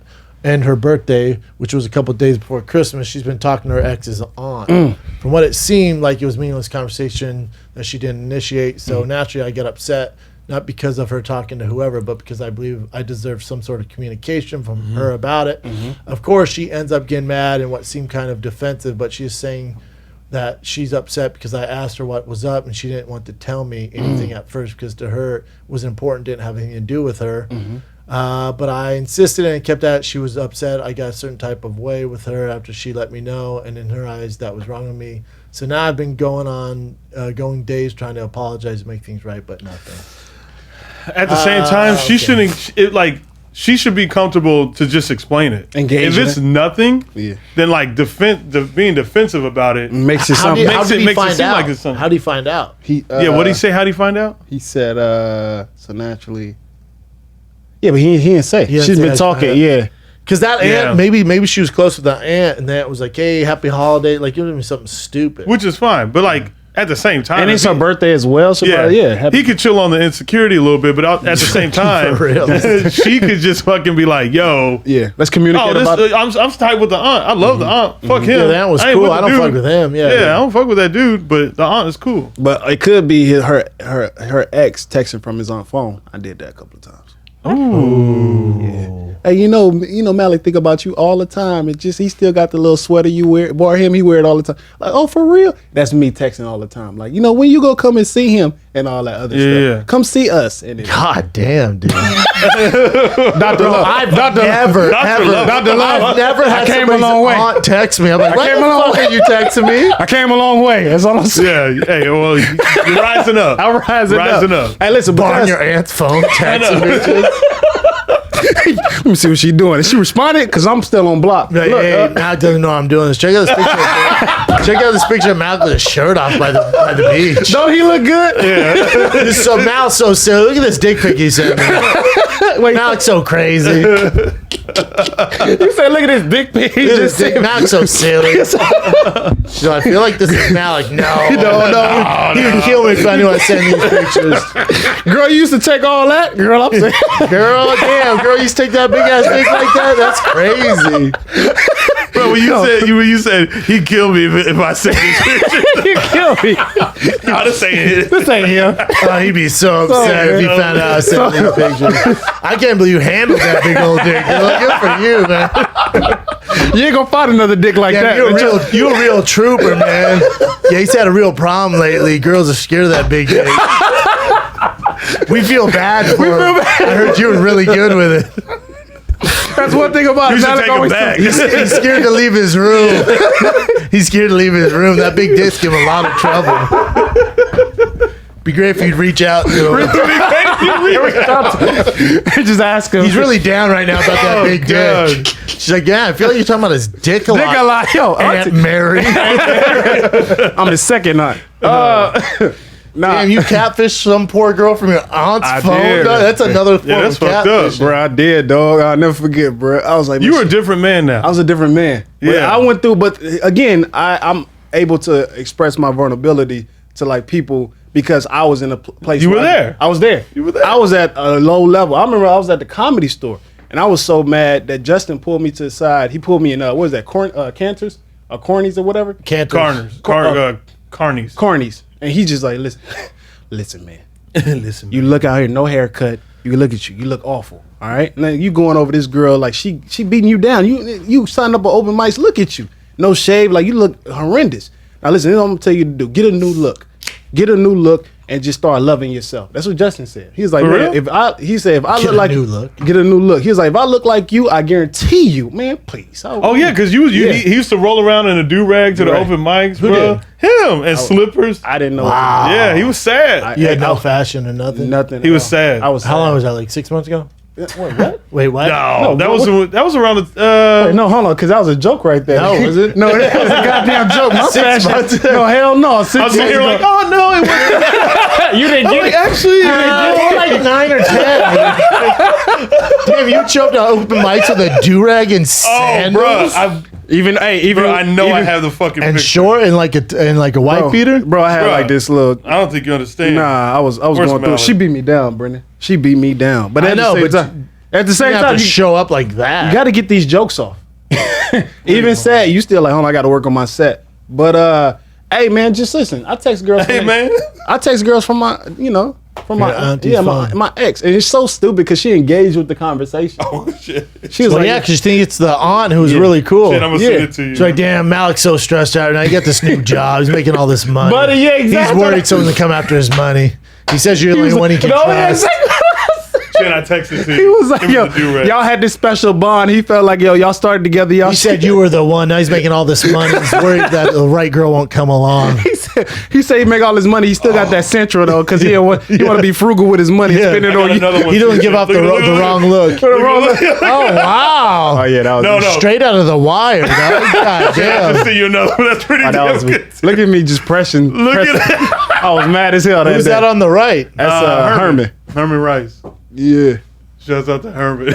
birthday, which was a couple days before Christmas, she's been talking to her ex's aunt. From what it seemed like, it was meaningless conversation that she didn't initiate. So naturally, I got upset, not because of her talking to whoever, but because I believe I deserve some sort of communication from her about it. Of course, she ends up getting mad and what seemed kind of defensive, but she's saying that she's upset because I asked her what was up and she didn't want to tell me anything at first because to her it was important, didn't have anything to do with her. But I insisted and kept at it. She was upset. I got a certain type of way with her after she let me know, and in her eyes, that was wrong with me. So now I've been going days trying to apologize and make things right, but nothing. At the same time, she shouldn't. She should be comfortable to just explain it. Engage If in it's it. nothing, Yeah. then like being defensive about it. Makes it How something. did he makes it find seem out? like it's something. How do you find out? Yeah, what did he say? How did he find out? He said, so naturally. Yeah, but he didn't say. He didn't She's say been that. talking, yeah. Because that Yeah. aunt, maybe she was close with the aunt, and the aunt was like, "Hey, happy holiday!" Like it was something stupid. Which is fine, but like at the same time, And it's if her he- birthday as well. So yeah, happy- he could chill on the insecurity a little bit, but at the same time, For real. she could just fucking be like, "Yo, yeah. Let's communicate oh, about it. I'm tight with the aunt. I love the aunt. Fuck him. Yeah, the aunt was ain't cool. with I the don't dude. fuck with him. Yeah, I don't fuck with that dude, but the aunt is cool. But it could be her ex texting from his own phone. I did that a couple of times. Ooh. Hey, you know, Malik think about you all the time. It just he still got the little sweater you wear. Boy, he wear it all the time. Like, oh, for real? That's me texting all the time. Like, when you go come and see him and all that other Yeah. stuff. Come see us. And God damn, dude. Dr. Love. I've Dr. never, Dr. ever, Love. Dr. Love. I've never had I came a somebody's long way. aunt text me. I'm like, what came the a long fuck way. are you texting me? I came a long way. That's all I'm saying. Yeah, hey, well, you're rising up. I'm rising up. Hey, listen, On because, your aunt's phone, texting bitches. let me see what she's doing. Is she responded? Because I'm still on block. Like, Look, hey, Mal doesn't know I'm doing this. Check out this picture. Check out this picture of Mal with his shirt off by the beach. don't he look good? This is so Mal's so silly. Look at this dick pic he sent me. Wait, Mal's so crazy. you said, look at this dick pic. He Look at just this dick. said, Mal's so silly. So I feel like this is Malik. No. He would kill me if I knew I sent these pictures. girl, you used to take all that? Girl, I'm saying. Girl, damn. Girl, you used to take that big ass dick like that? That's crazy. Bro, when you said he'd kill me if I said these pictures, You kill me. no, this ain't it. This ain't him. Oh, he'd be so upset if he found out I sent these pictures. I can't believe you handled that big old dick. Good for you, man. You ain't gonna find another dick like Yeah, that. you're a real trooper, man. Yeah, he's had a real problem lately. Girls are scared of that big dick. We feel bad for him. I heard you were really good with it. That's one thing about You it. should Malik take always it back. He's scared to leave his room. He's scared to leave his room. That big disc give him a lot of trouble. Be great if you'd reach out to him. just ask him. He's really down right now about that big dick. She's like, yeah, I feel like you're talking about his dick a lot. Dick a lot. Yo, Aunt Mary. I'm his second aunt. Nah, Damn, you catfish some poor girl from your aunt's I phone? did. dog? That's another form that's of fucked up, catfish. bro, I did, dog. I'll never forget, bro. I was like, You man, were a different man now. I was a different man. But Yeah. I went through, but again, I'm able to express my vulnerability to like people because I was in a place. You were where there. I was there. You were there. I was at a low level. I remember I was at the Comedy Store, and I was so mad that Justin pulled me to the side. He pulled me in what is that? Cantors or Cornies or whatever. Cantors. Carnies. Cornies, and he just like listen, man. Listen, You look out here, no haircut. You look at you. You look awful. All right. Now you going over this girl like she beating you down. You signed up for open mics. Look at you. No shave. Like you look horrendous. Now listen. This is what I'm gonna tell you to do. Get a new look. Get a new look and just start loving yourself. That's what Justin said. He's like, For man, real? if I Get look a like new look. get a new look. He was like, if I look like you, I guarantee you, man, please. Oh yeah, because Yeah. he used to roll around in a do rag to the Right. open mics, Who bro. Him and slippers. I didn't know. Wow. Yeah, he was sad. You had no fashion or nothing? Nothing. He at was all. sad. I was. How long was that, like 6 months ago? Wait, what? Wait, what? no, that what- was around the. Wait, no, hold on, because that was a joke right there. No, was it? No, that was a goddamn joke. My 6 fashion. months. No, hell no. I was sitting here ago. like, oh no, it wasn't. you didn't get it. Actually, More like 9 or 10. Damn, you choked on open mics with a do-rag and oh, bro, sandals? Even I know I have the fucking And picture. short and like a white beater? Bro, I had Bro. like this little. I don't think you understand. Nah, I was Where's going through. Malik? She beat me down, Brendan. She beat me down. But I at know, the same but time, at the You same have time, to you show up like that. got to get these jokes off. Even sad, you still like, hold on, I got to work on my set. But hey, man, just listen. I text girls. Hey, from man. I text girls from my, from Your my auntie's phone. my ex, and it's so stupid because she engaged with the conversation. Oh shit. She was Well, like, yeah, because you think it's the aunt who's really cool. Shit, I'm gonna Yeah. send it to you. She's like, damn, Malik's so stressed out. Now you got this new job. He's making all this money. Buddy, yeah, exactly. He's worried someone's going to come after his money. He says you're the only one he can No, yeah, trust. exactly. Shit, I texted to you. He was like, Give me yo, the do-rag. y'all had this special bond. He felt like, yo, y'all started together. Y'all He said you were the one. Now he's making all this money. He's worried that the right girl won't come along. he said he make all his money. He still got that central though, because he want to be frugal with his money. Yeah. Spend it I got on you. another one He doesn't too. give off the Look, wrong look. Oh, wow. Oh yeah, that was No. Straight out of the wire, dog. God Just damn. see you another one. That's pretty that damn was good. look at me just pressing. Look at that. I was mad as hell. Who's day. that on the right? That's Herman. Herman Rice. Yeah. Shouts out to Herman.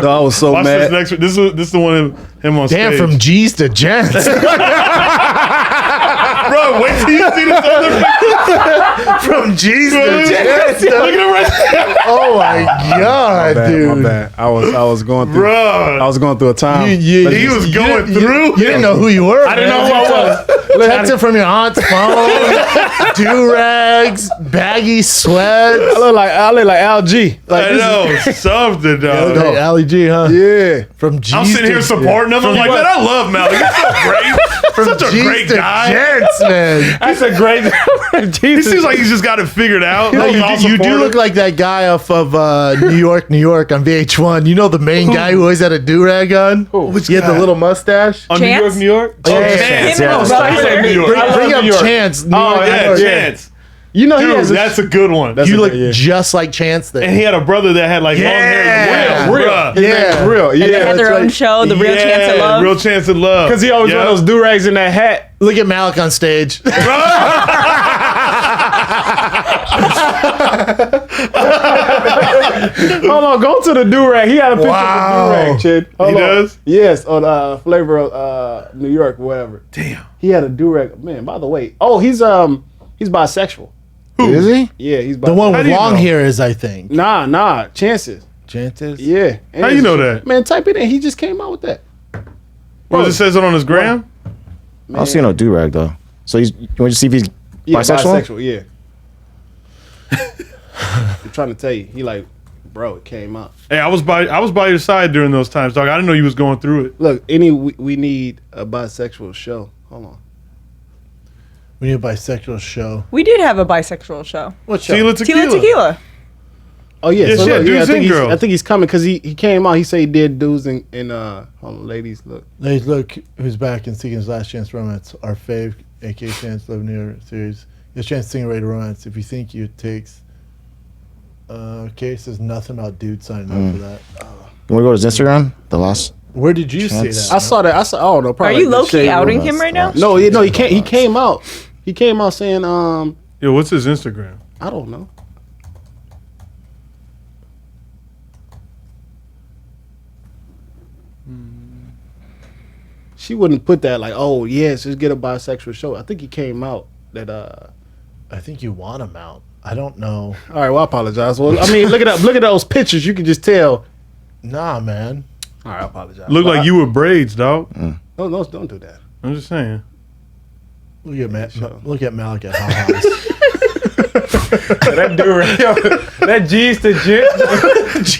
No, I was so Watch mad. this next one. This is the one him on Damn, stage. from G's to gents. Bro, wait till you see this other picture. From G's to Look gents. at him right Oh, my God, dude. My bad. I was going through. Bro. I was going through a time. He was going through. You didn't know who you were. I didn't know who I was. Texting from your aunt's phone, do-rags, baggy sweats. I look like Al G. Like I this know something, dog. Okay, Ali G, huh? Yeah. From G's I'm sitting here supporting him. I'm like, man, I love Malik. He's so great. Such a G's great to guy. gents, man. That's a great. He seems like he's just got it figured out. No, Like, I'll you do support look him. like that guy off of New York on VH1. You know the main guy who always had a do-rag on? Which He had the guy? little mustache. On Chance? New York? Oh, Yeah. Chance. Him and Oh, his sorry, he brother. said New York. Bring up New York. Chance. New Oh, York, New yeah, York. Chance. You know he Dude, has that's a good one. You look yeah. just like Chance there. And he had a brother that had like long Yeah. hair. real. Bruh. Yeah. real. And they Yeah. had their that's own right. show, The Real Chance of Love. Real Chance of Love. Because he always Yeah. wear those do-rags in that hat. Look at Malik on stage. Hold on, go to the do-rag. He had a picture Wow. of the do-rag, Chid. Hold He on. does? Yes, on Flavor of New York, whatever. Damn. He had a do-rag. Man, by the way. Oh, he's bisexual. Is he? Yeah, he's bisexual. The one How with do you long know? hair is, I think. Nah. Chances. Chances? Yeah. And How you know that? Man, type it in. He just came out with that. Well, it says it on his gram? I don't see no do rag though. So you want to see if he's Yeah, bisexual? yeah. I'm trying to tell you. He like, bro, it came out. Hey, I was by your side during those times, dog. I didn't know you was going through it. Look, we need a bisexual show. Hold on. We need a bisexual show. We did have a bisexual show. What show? Tila Tequila. Tila Tequila. Oh yeah, Yeah, so she had look, dudes and I girls. think he's coming because he came out. He said he did dudes and hold on, ladies, look. Ladies, look who's back in Seeking His Last Chance Romance. Our fave, aka Chance Love Near series. His chance to sing a rate of romance. If you think you it takes. Okay, says nothing about dude signing up for that. You want to go to his Instagram? The last. Where did you see Chance. that? I saw that. I don't know. Are Probably you like the low key shade outing room. him right now? No, he came out. He came out saying Yo, what's his Instagram? I don't know. She wouldn't put that like, oh yes, just get a bisexual show. I think he came out that I think you want him out. I don't know. All right, well I apologize. Well, I mean, look at those pictures. You can just tell. Nah, man. All right, I apologize. Look like you with braids, dog. No, don't do that. I'm just saying. Look at Malik at Hot House. That dude right here, that G's to J.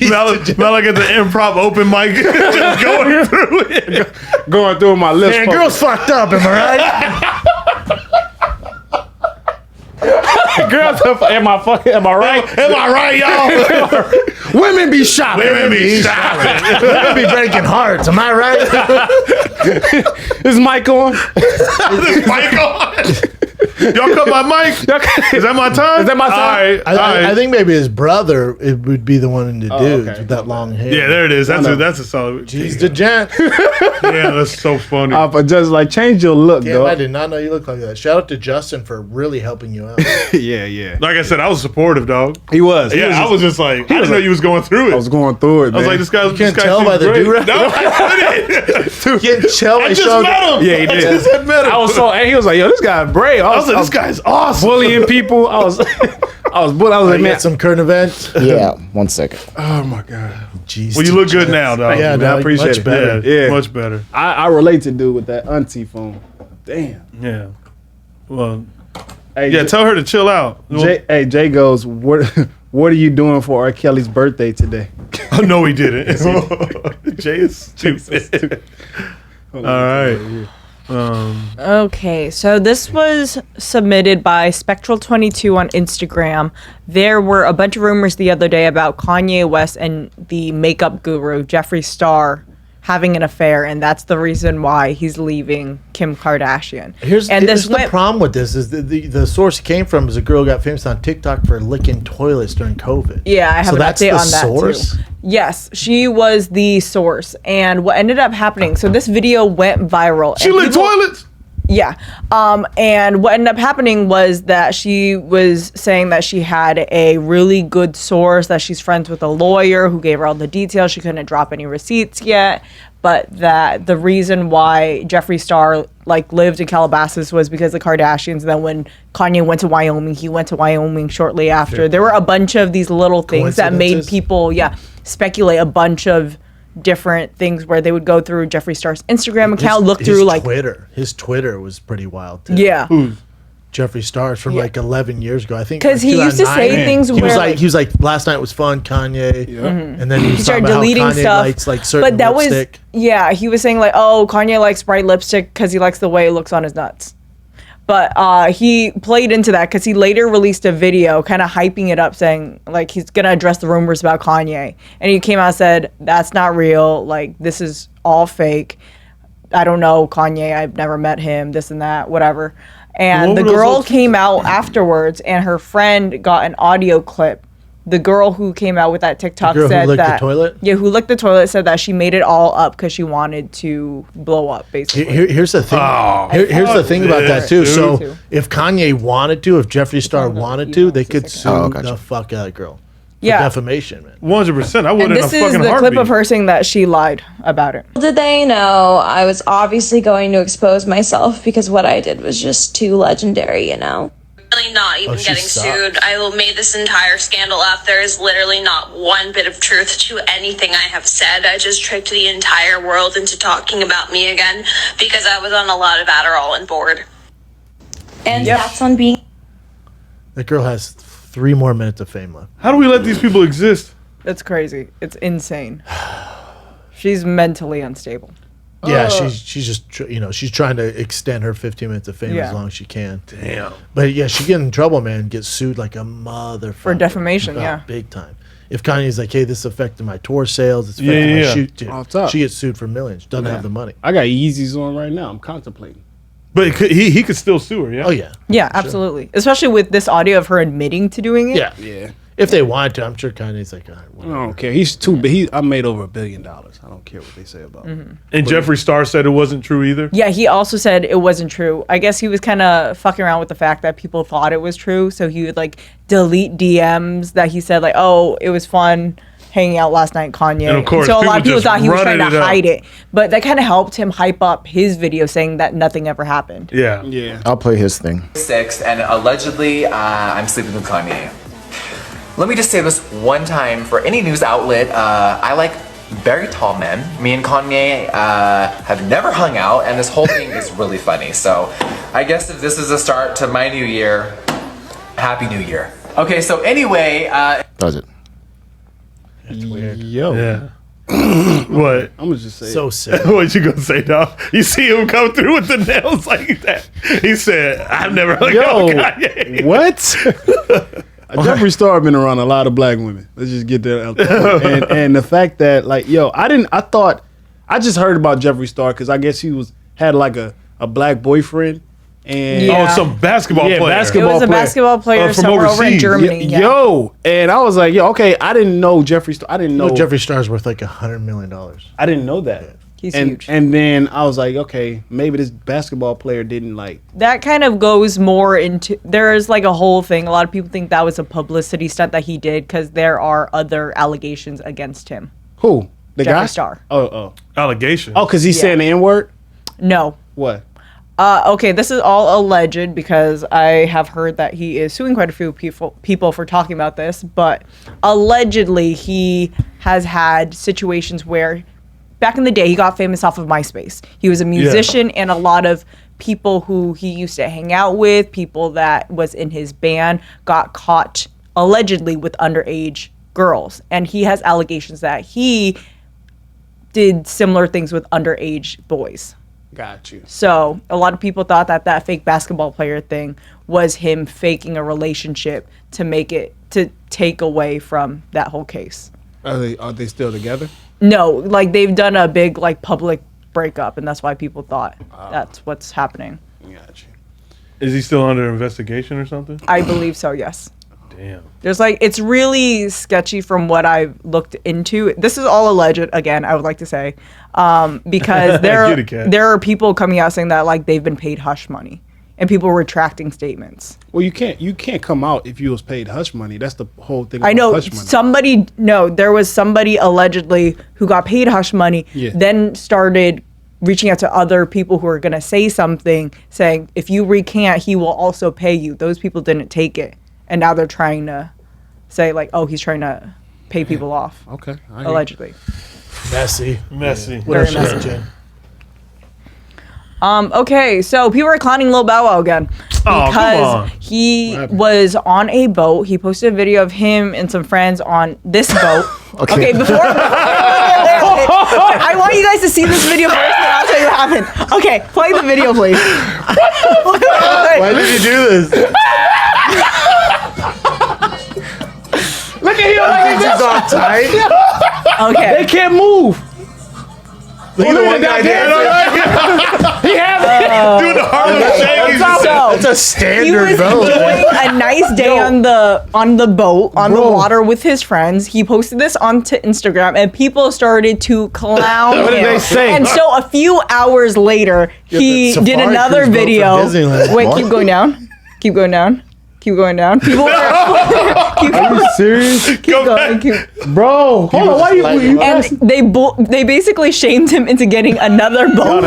Malik at the improv open mic, just going through it. Going through my lips. Man, girls fucked up, am I right? girls, am I right? Am I right, y'all? Women be shot. Women be shot. Women be breaking hearts, am I right? Is Mike on? This mic on. Y'all cut my mic. Is that my time? Is that my time? All right. all right. I think maybe his brother it would be the one in the dudes okay. with that long hair. Yeah, there it is. That's a solid. He's the gent. Yeah, that's so funny. But just like change your look, Damn, I though. did not know you looked like that. Shout out to Justin for really helping you out. yeah. Like I said, I was supportive, dog. He was. Yeah, I was just like, I didn't know you was going through it. I was going through it. I was like, this guy. You can't tell by the do-rag? No, I couldn't. You can't tell I by just showing- met him. Yeah, he did. I just had met him. I was so, and he was like, "Yo, this guy's brave." I was like, this guy's awesome. bullying people. I was bullying. I was like, You man, had some current events. Yeah, 1 second. oh my god. Jeez, Well, you look good now, dog. Yeah, man, dog, I appreciate much it. better. Yeah. Much better. I relate to dude with that auntie phone. Damn. Yeah. Well, Hey, yeah. Tell her to chill out. Jay goes, what are you doing for R. Kelly's birthday today? Oh, no, he didn't. Jay is stupid. All right. Okay, so this was submitted by Spectral22 on Instagram. There were a bunch of rumors the other day about Kanye West and the makeup guru Jeffree Star having an affair, and that's the reason why he's leaving Kim Kardashian. Here's this the went problem with this is the source it came from is a girl who got famous on TikTok for licking toilets during COVID. Yeah, I have so an that's update the on that source? too. Yes, she was the source, and what ended up happening. So this video went viral. She and licked people- toilets. Yeah. And what ended up happening was that she was saying that she had a really good source, that she's friends with a lawyer who gave her all the details. She couldn't drop any receipts yet. But that the reason why Jeffree Star lived in Calabasas was because the Kardashians. Then when Kanye went to Wyoming, he went to Wyoming shortly after. Sure. There were a bunch of these little things that made Coincidences? people, speculate a bunch of different things where they would go through Jeffree Star's Instagram account, look through Twitter. His Twitter was pretty wild too. yeah. Jeffree Star's from 11 years ago. I think 'Cause he used to 2009. say things he was where, like he was like last night was fun, Kanye. And then he was he started talking about deleting how Kanye stuff. likes certain but that lipstick. he was saying oh, Kanye likes bright lipstick because he likes the way it looks on his nuts. But he played into that because he later released a video kind of hyping it up, saying he's gonna address the rumors about Kanye, and he came out and said that's not real. This is all fake. I don't know Kanye. I've never met him. This and that, whatever. And What the were those girl little came out afterwards, and her friend got an audio clip. The girl who came out with that TikTok girl who said licked the that toilet? Yeah, who licked the toilet said that she made it all up because she wanted to blow up, basically. Here's the thing. Oh, here's the thing about that too. dude. So if Kanye wanted to, if Jeffree Star wanted to, they could sue Oh, gotcha. the fuck out of that girl. For Yeah. defamation, man. 100%. I would And in a this fucking is the heartbeat. clip of her saying that she lied about it. Did they know I was obviously going to expose myself because what I did was just too legendary, you know? Really not even she getting sucked. sued. I made this entire scandal up. There is literally not one bit of truth to anything I have said. I just tricked the entire world into talking about me again because I was on a lot of Adderall and bored. And that's on being That girl has 3 more minutes of fame left. How do we let these people exist? It's crazy. It's insane. She's mentally unstable. Yeah, she's just she's trying to extend her 15 minutes of fame Yeah. as long as she can. Damn. But yeah, she get in trouble, man. Gets sued like a motherfucker For defamation, Oh, yeah. big time. if Kanye's like, hey, this affected my tour sales, it's affecting my shoot, dude, Off top. she gets sued for millions. Doesn't have the money. I got Yeezys on right now. I'm contemplating. But he could still sue her, yeah? Oh yeah, Yeah, absolutely. Especially with this audio of her admitting to doing it. yeah. Yeah. If they want to, I'm sure Kanye's like, all right, I whatever. don't care. He's too big. I made over $1 billion. I don't care what they say about him. And Jeffree Star said it wasn't true either? Yeah, he also said it wasn't true. I guess he was kind of fucking around with the fact that people thought it was true. So he would like delete DMs that he said like, oh, it was fun hanging out last night, Kanye. And of course, so a lot of people people just thought he was trying running to it up. hide it. But that kind of helped him hype up his video saying that nothing ever happened. Yeah. Yeah. I'll play his thing. 6, and allegedly I'm sleeping with Kanye. Let me just say this one time for any news outlet. I like very tall men. Me and Kanye have never hung out, and this whole thing is really funny. So I guess if this is a start to my new year, Happy New Year. Okay, so anyway, Does it? Yo. Yeah. What? I'm gonna just say. So sick. What you gonna say, dog? You see him come through with the nails like that. He said, I've never hung out with Kanye. What? Jeffree Star been around a lot of black women. Let's just get that out there. And the fact that like, yo, I just heard about Jeffree Star because I guess he had like a black boyfriend. And Yeah. Oh, some basketball player. It basketball was a player. basketball player From somewhere over in overseas. Germany. Yeah. Yo, and I was like, yo, okay, I didn't know Jeffree Star. I didn't know Jeffree Star's worth like $100 million. I didn't know that. He's and, huge. And then I was like, okay, maybe this basketball player didn't like. That kind of goes more into, there is like a whole thing. A lot of people think that was a publicity stunt that he did because there are other allegations against him. Who? The Jeffree guy? Star. Oh. Allegation. Oh, because he's Yeah. saying the N-word? No. What? Okay, this is all alleged because I have heard that he is suing quite a few people for talking about this, but allegedly he has had situations where back in the day he got famous off of MySpace. He was a musician and a lot of people who he used to hang out with, people that was in his band got caught allegedly with underage girls. And he has allegations that he did similar things with underage boys. Got you. So a lot of people thought that fake basketball player thing was him faking a relationship to take away from that whole case. Are they still together? No, like they've done a big like public breakup, and that's why people thought that's what's happening. Got you. Is he still under investigation or something? I believe so. Yes. Damn. There's like it's really sketchy from what I've looked into. This is all alleged. Again, I would like to say because Get it, Kat. there are people coming out saying that like they've been paid hush money, and people retracting statements. Well, you can't come out if you was paid hush money. That's the whole thing. I about know hush money. there was somebody allegedly who got paid hush money, Yeah. then started reaching out to other people who are going to say something, saying, if you recant, he will also pay you. Those people didn't take it. And now they're trying to say, like, oh, he's trying to pay people off, Okay. I hear you. allegedly. Messy. Messy. What else you Very got, Jen? Okay, so people are clowning Lil Bow Wow again Oh, come because on. he was on a boat. He posted a video of him and some friends on this boat. Okay, before I want you guys to see this video first, and I'll tell you what happened. Okay, play the video, please. Why did you do this? Look at him. He's all tight. Okay, They can't move. Look at the one guy He has it. Doing the Harlem Shake. so That's a he standard was boat. enjoying a nice day on the boat on the water with his friends. He posted this onto Instagram, and people started to clown What him. did they say? And so a few hours later, he the did Safari another Cruise boat from video. Disneyland. Wait, What? keep going down. Keep going down. Keep going down. People were keep going. Serious? Keep going. Bro, hold on. Why you And they basically shamed him into getting another boat.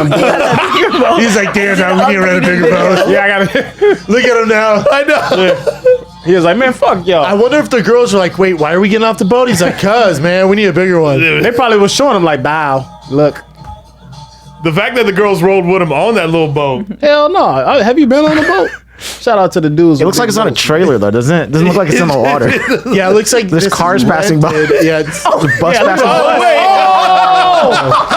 He's like, damn, now we need to rent a bigger boat. Yeah, I got it. Look at him now. I know. He was like, man, fuck y'all. I wonder if the girls are like, wait, why are we getting off the boat? He's like, cuz, man, we need a bigger one. They probably was showing him like, bow. Look. The fact that the girls rolled with him on that little boat. Hell no. Have you been on a boat? Shout out to the dudes. It looks like it's on a trailer though, doesn't it? Doesn't look like it's in the water. Yeah, it looks like There's this cars is passing by. rented. Yeah, it's The bus passing by.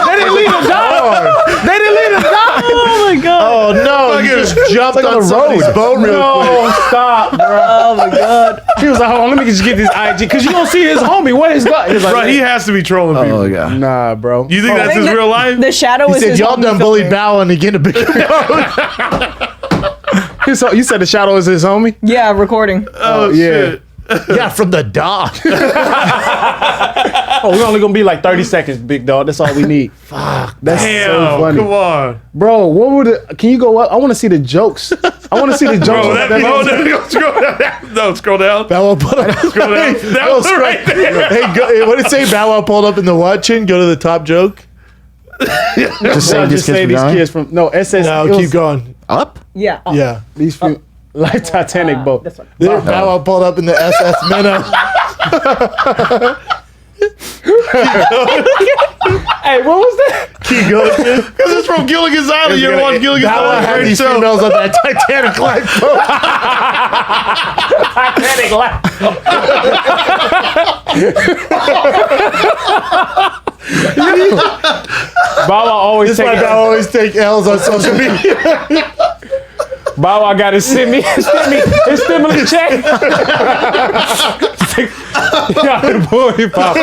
They didn't leave him down. They didn't leave him down. Oh my god. Oh no! He just jumped Like on on the somebody's road. boat real quick. No, stop, bro. Oh my god. He was like, hold on, let me just get this IG because you don't see his homie. What is that? He was like, Bro, he has to be trolling people. Oh yeah. nah, bro. You think that's his real life? The shadow He is said, his "Y'all homie done bullied filming. Bow and again a big." You said the shadow is his homie? Yeah, recording. Oh, yeah. shit. Yeah, from the dock. Oh, we're only gonna be like 30 seconds, big dog. That's all we need. Fuck. That's Damn, so funny. come on. Bro, what would it, can you go up? I want to see the jokes. I want to see the jokes. Bro, that, scroll down. No, scroll down. Bow Wow pulled up. Scroll down. That was right there. Hey, what did it say? Bow Wow pulled up in the what? Chin? Go to the top joke. Just say these kids these from kids from no SS. No, it was keep going. up. Yeah. Yeah. These few, like Titanic boat. This one. There, Bow Wow pulled up in the SS Minnow. Hey, what was that? Keep going. Because it's from Gilligan's Island. You ever watch Gilligan's Bow Wow Island? had Great these show. females on that Titanic lifeboat. Titanic Bow Wow always That's why take Bow Wow always take L's on social media. Bow Wow got to send me his stimulus check. Yeah, the boy, Pop.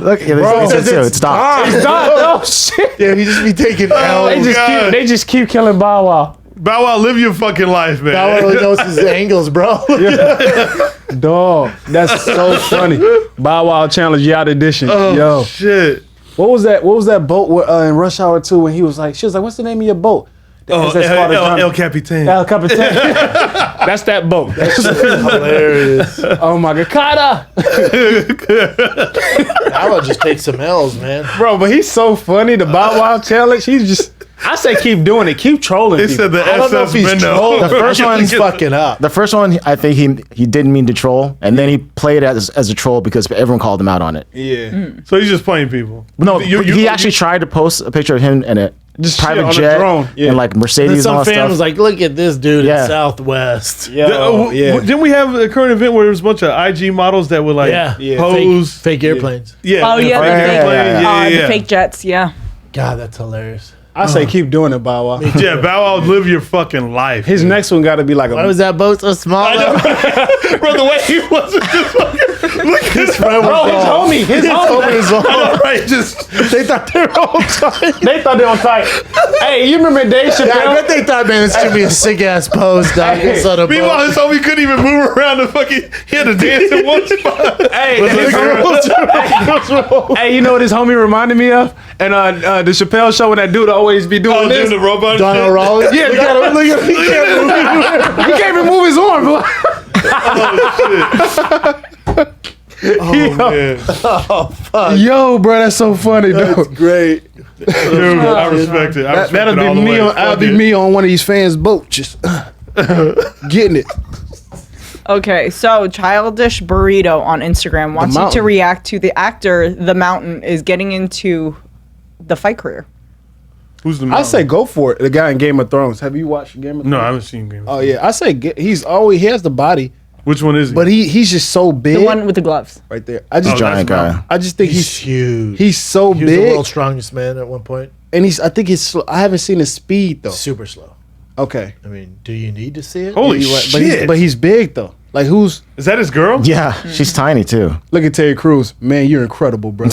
Look, yeah, it stopped. He's done. Oh shit. Yeah, he just be taking L's. They just keep killing Bow Wow. Bow Wow, live your fucking life, man. Bow Wow really knows his angles, bro. Dog, that's so funny. Bow Wow challenge yacht edition. Oh, Yo, shit. what was that boat in Rush Hour 2 when she was like, what's the name of your boat? Oh, El Capitan. El Capitan. That's that boat. That's Hilarious. oh my god, Kata. Bow Wow just takes some L's, man. Bro, but he's so funny. The Bow Wow challenge. He's just. I say keep doing it. Keep trolling. They people. said the I don't know if SS he's Minnow. trolling. The first one's fucking up. The first one, I think he didn't mean to troll, and then he played it as a troll because everyone called him out on it. Yeah. So he's just playing people. No, he actually tried to post a picture of him in a Just shit private on a jet drone. Yeah. and like Then Mercedes and all some that fan was stuff. like, look at this dude Yeah. in Southwest. Yeah. Yeah. Didn't we have a current event where there was a bunch of IG models that would like Yeah. pose? Fake airplanes. Yeah. Oh, yeah, fake the fake- airplane. the fake jets, yeah. God, that's hilarious. I say keep doing it, Bow Wow. Yeah, Bow Wow, live your fucking life. His next one got to be like Why a. was that boat so small? I know. Bro, the way he was just fucking look at his friend was Bro, his wrong. homie. His homie. I know, right? Just They thought they were all tight. They thought they were tight. Hey, you remember Dave Yeah, I Chappelle? bet they thought, man, this should be a sick ass pose, dog. Hey, It's on a meanwhile, boat. his homie couldn't even move around the fucking. He had to dance in one spot. Hey, But hey, you know what his homie reminded me of? And the Chappelle show when that dude always be doing oh, this. dude, the robot. Donald shit. Rollins? Yeah, Look at him. Look at him. He can't move. He can't even move his arm, bro. Oh man, Yo, bro, that's so funny, That's dude. great. dude, I respect it. I respect That'll it all be the me. way. That'll Fuck be it. me on one of these fans' boats, just getting it. Okay, so Childish Burrito on Instagram wants you to Mountain. react to the actor The Mountain is getting into the fight career. Who's the? I say go for it. The guy in Game of Thrones. Have you watched Game of Thrones? No, I haven't seen Game. Oh yeah, I say he has the body, Which one is he? but he's just so big. The one with the gloves. right there. I just Oh, Giant that's guy. I just think He's huge. he's so He was the big, world's strongest man at one point. and I think he's slow. I haven't seen his speed though. Super slow. Okay, I mean, do you need to see it? Holy You're right. shit! But he's big though. Like who's Is that his girl? Yeah, she's tiny too. look at Terry Crews? Man, you're incredible, bro.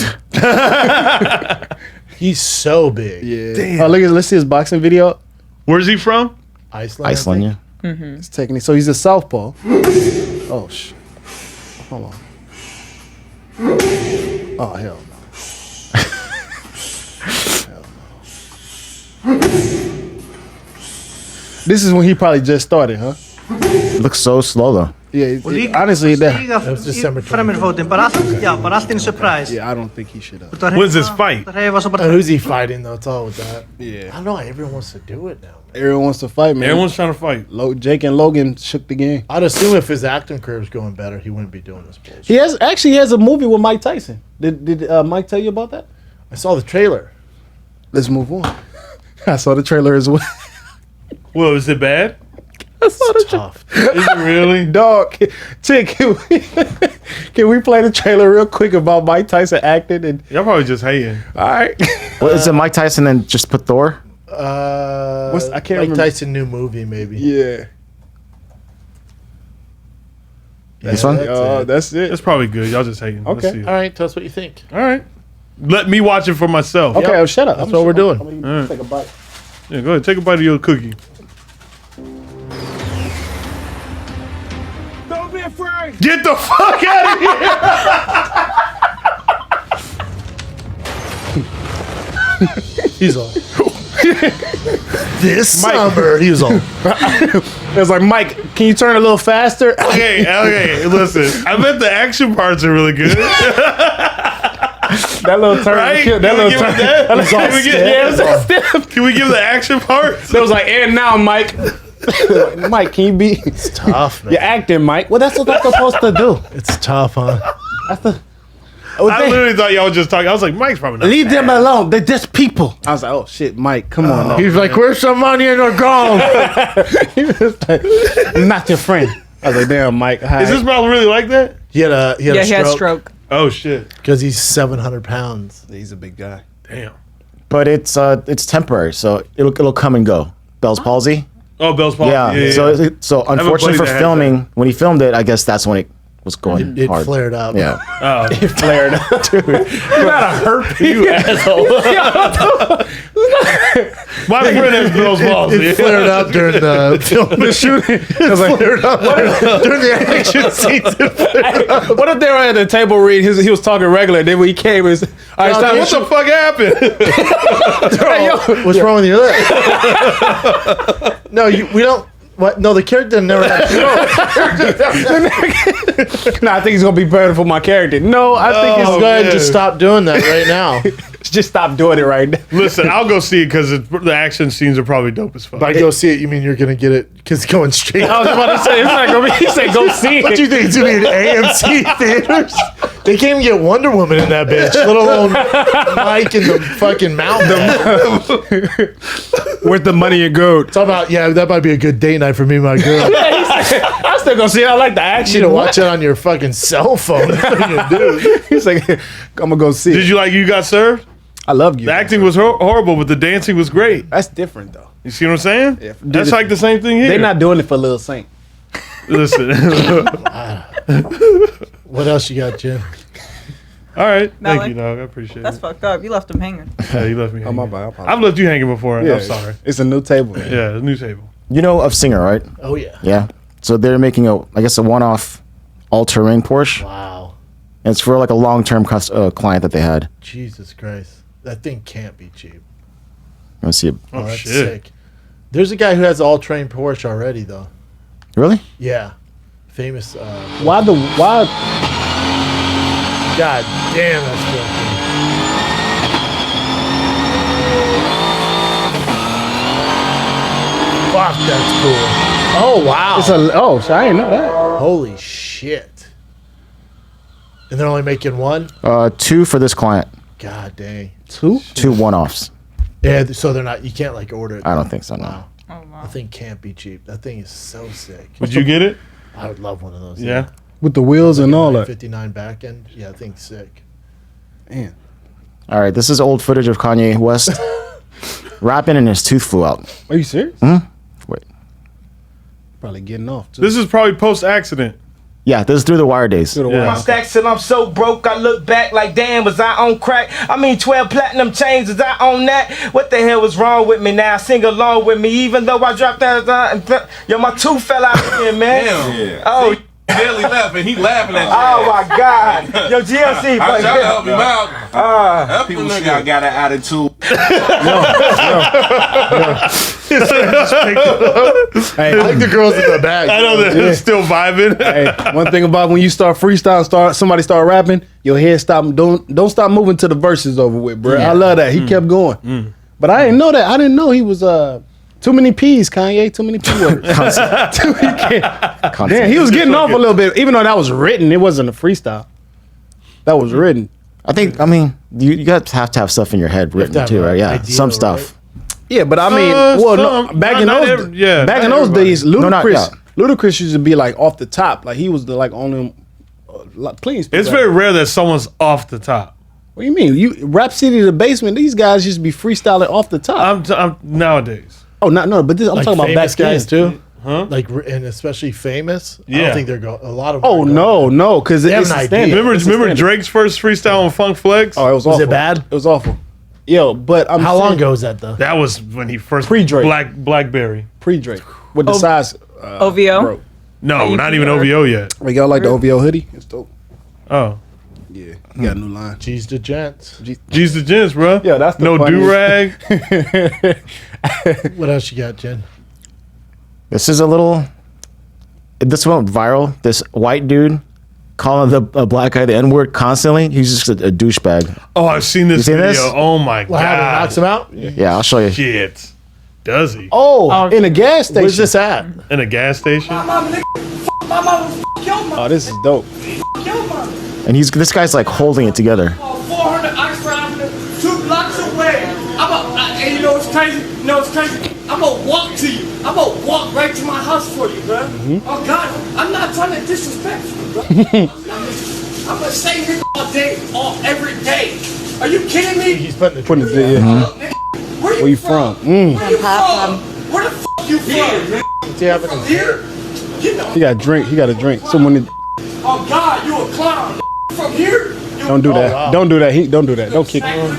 He's so big. Yeah. Damn. Oh, let's see his boxing video. Where's he from? Iceland. I Iceland, think. yeah. It's technique. So he's a southpaw. Oh sh. Hold on. Oh hell no. Hell no. This is when he probably just started, huh? Looks so slow though. Yeah. Honestly, that. was December 20. Bara allt in surprise. Yeah, I don't think he should have. When's this fight? Who's he fighting though? It's all with that. I Yeah. don't know. Everyone wants to do it now. Everyone wants to fight, man. Everyone's trying to fight. Jake and Logan shook the game. I'd assume if his acting career's going better, he wouldn't be doing this bullshit. He has a movie with Mike Tyson. Did Mike tell you about that? I saw the trailer. Let's move on. I saw the trailer as well. Well, is it bad? It's tough. Is it really? Dog, Chick, can we play the trailer real quick about Mike Tyson acting? And Y'all probably just hating. all right. Well, is it Mike Tyson and just put Thor? I can't Mike remember. Tyson new movie maybe. Yeah. This one? That's it. It's probably good. Y'all just hating. Let's Okay. see it. All right, tell us what you think. All right. Let me watch it for myself. Okay, well, shut up. That's what we're doing. I'm gonna take a bite. Yeah, go ahead. Take a bite of your cookie. Don't be afraid. Get the fuck out of here! He's on. This summer, he was on. It was like, Mike, can you turn a little faster? Okay. Listen, I bet the action parts are really good. That little turn. Right? That Can we little give turn. it that? That was Can all we get- stiff. yeah, It was all stiff. Can we give the action parts? It was like, and now, Mike. Mike, can you be? It's tough, man. You're acting, Mike. Well, that's what I'm supposed to do. It's tough, huh? That's the. I literally thought y'all were just talking. I was like, Mike's probably not. Leave them alone. They're just people. I was like, oh shit, Mike, come on. Now. He's like, where's some money in the gone? He was like, I'm not your friend. I was like, damn, Mike. Hi. Is this mouth really like that? He had a He had stroke. Oh shit! because he's 700 pounds. He's a big guy. Damn. But it's temporary, so it'll come and go. Bell's palsy. Oh, Bell's palsy. Yeah. So buddy unfortunately for that has filming, when he filmed it, I guess that's when it was going It hard. flared up. Yeah. It flared up, dude. You gotta hurt You asshole. My friend has Bell's palsy. It flared up during the film. the shooting. It flared up during the action scenes. What if they were at the table reading? He was talking regular. Then when he came, it was, all right, stop. What the fuck happened? Hey, yo. What's wrong with your lip? No, we don't. What? No, the character never had No, I think he's gonna be better for my character. No, I think Go he's ahead and man. just stop doing that right now. just stop doing it right now. Listen, I'll go see it because the action scenes are probably dope as fuck. By go see it, you mean you're gonna get it because it's going straight. I was about to say it's not gonna be. He said go see What it. do you think? It's gonna be in AMC theaters? They can't even get Wonder Woman in that bitch, let alone Mike and the fucking mountain. Where's the money you go? Talk about that might be a good date night for me and my girl. I'm still gonna see it. I like the You action. need to watch it on your fucking cell phone. That's what you do. He's like, I'm gonna go see Did it. you like You Got Served? I love you. The acting was horrible, but the dancing was great. That's different though. You see what I'm saying? Yeah. That's like the same thing here. They're not doing it for Lil Saint. Listen. What else you got, Jim? All right. Thank Malik? you, dog. I appreciate That's it. fucked up. You left him hanging. Yeah, you left me hanging. my bad. I apologize. I've left you hanging before. I'm sorry. It's a new table. Man. Yeah, a new table. You know of Singer, right? Oh yeah. Yeah. So they're making a one-off all-terrain Porsche. Wow. And it's for like a long-term client that they had. Jesus Christ. That thing can't be cheap. Let's see. Oh, That's shit. sick. There's a guy who has all-train Porsche already, though. Really? Yeah. Famous. Why? God damn, that's filthy. Fuck, that's cool. Oh, wow. So I didn't know that. Holy shit. And they're only making one? 2 for this client. God dang. 2? 2 one-offs. Yeah, so they're not, you can't like order it. I don't think so, no. Wow. That thing can't be cheap. That thing is so sick. Would you get it? I would love one of those. Yeah. With the wheels and all that. 59 back end. Yeah, that thing's sick. Man. All right, this is old footage of Kanye West rapping and his tooth flew out. Are you serious? Wait. Probably getting off. Too. This is probably post-accident. Yeah, this is through the wire days. Yeah. My stacks till I'm so broke, I look back like damn, was I on crack? I mean 12 platinum chains, was I on that? What the hell was wrong with me now? Sing along with me, even though I dropped that. Yo, my tooth fell out again, man. Yeah. Oh, Barely laughing. He laughing at you. oh my God. Yo, GLC. I try to help him out. People nigga. still got an attitude. Hey, I like the girls in the back. I know that it's still vibing. Hey, one thing about when you start freestyling, somebody start rapping, your head stop. Don't stop moving till the verse is over with, bro. I love that. He kept going. But I didn't know that. I didn't know he was too many P's, Kanye. Too many P words. Too many Damn, he was getting off a little bit, even though that was written. It wasn't a freestyle. That was written. I mean, you guys have to have stuff in your head written have too, an right? Yeah, idea, some right? stuff. Yeah, but I mean, back in those days, Ludacris used to be like off the top. Like he was the like only clean. It's very rare that someone's off the top. What do you mean? You Rap City the Basement, these guys used to be freestyling off the top. I'm nowadays. Oh, no, but I'm talking about famous back guys then. too. Huh? Like, and especially famous. I Yeah. don't think they're going. A lot of. Oh no, because They have it's an a idea. standard. Remember It's a standard. Drake's first freestyle on Funk Flex? Oh, it was awful. Was it bad? It was awful. Yo, but How long ago was that though? That was when he first Pre-Drake. Blackberry. Pre-Drake with the size. OVO. Bro. No, not even OVO yet. Like, y'all like the OVO hoodie? It's dope. Oh, Yeah, you got a new line. G's the gents. G's the gents, bro. Yeah, that's the no funniest. do rag. What else you got, Jen? This is this went viral. This white dude calling a black guy the N-word constantly. He's just a douchebag. Oh, I've seen this You seen video. this? Oh my What happened? god. Knocks him out. Yeah, I'll show you. Shit. Does he? Oh, in a gas station. Where's this at? In a gas station? Oh, this is dope. And this guy's like holding it together. 400 Oxford Avenue, 2 blocks away. And you know what's crazy? You know what's crazy? I'm gonna walk to you. I'm gonna walk right to my house for you, bro. Oh God, I'm not trying to disrespect you, bro. I'm gonna stay here all day, every day. Are you kidding me? He's putting the. Putting the Where you from? Where you from? Where the fuck you from? What's he having? Here? You know. He got a drink. He got a drink. Someone Oh God, you a clown. From here? don't do that. wow. Don't do that. Don't do that. Don't kick him.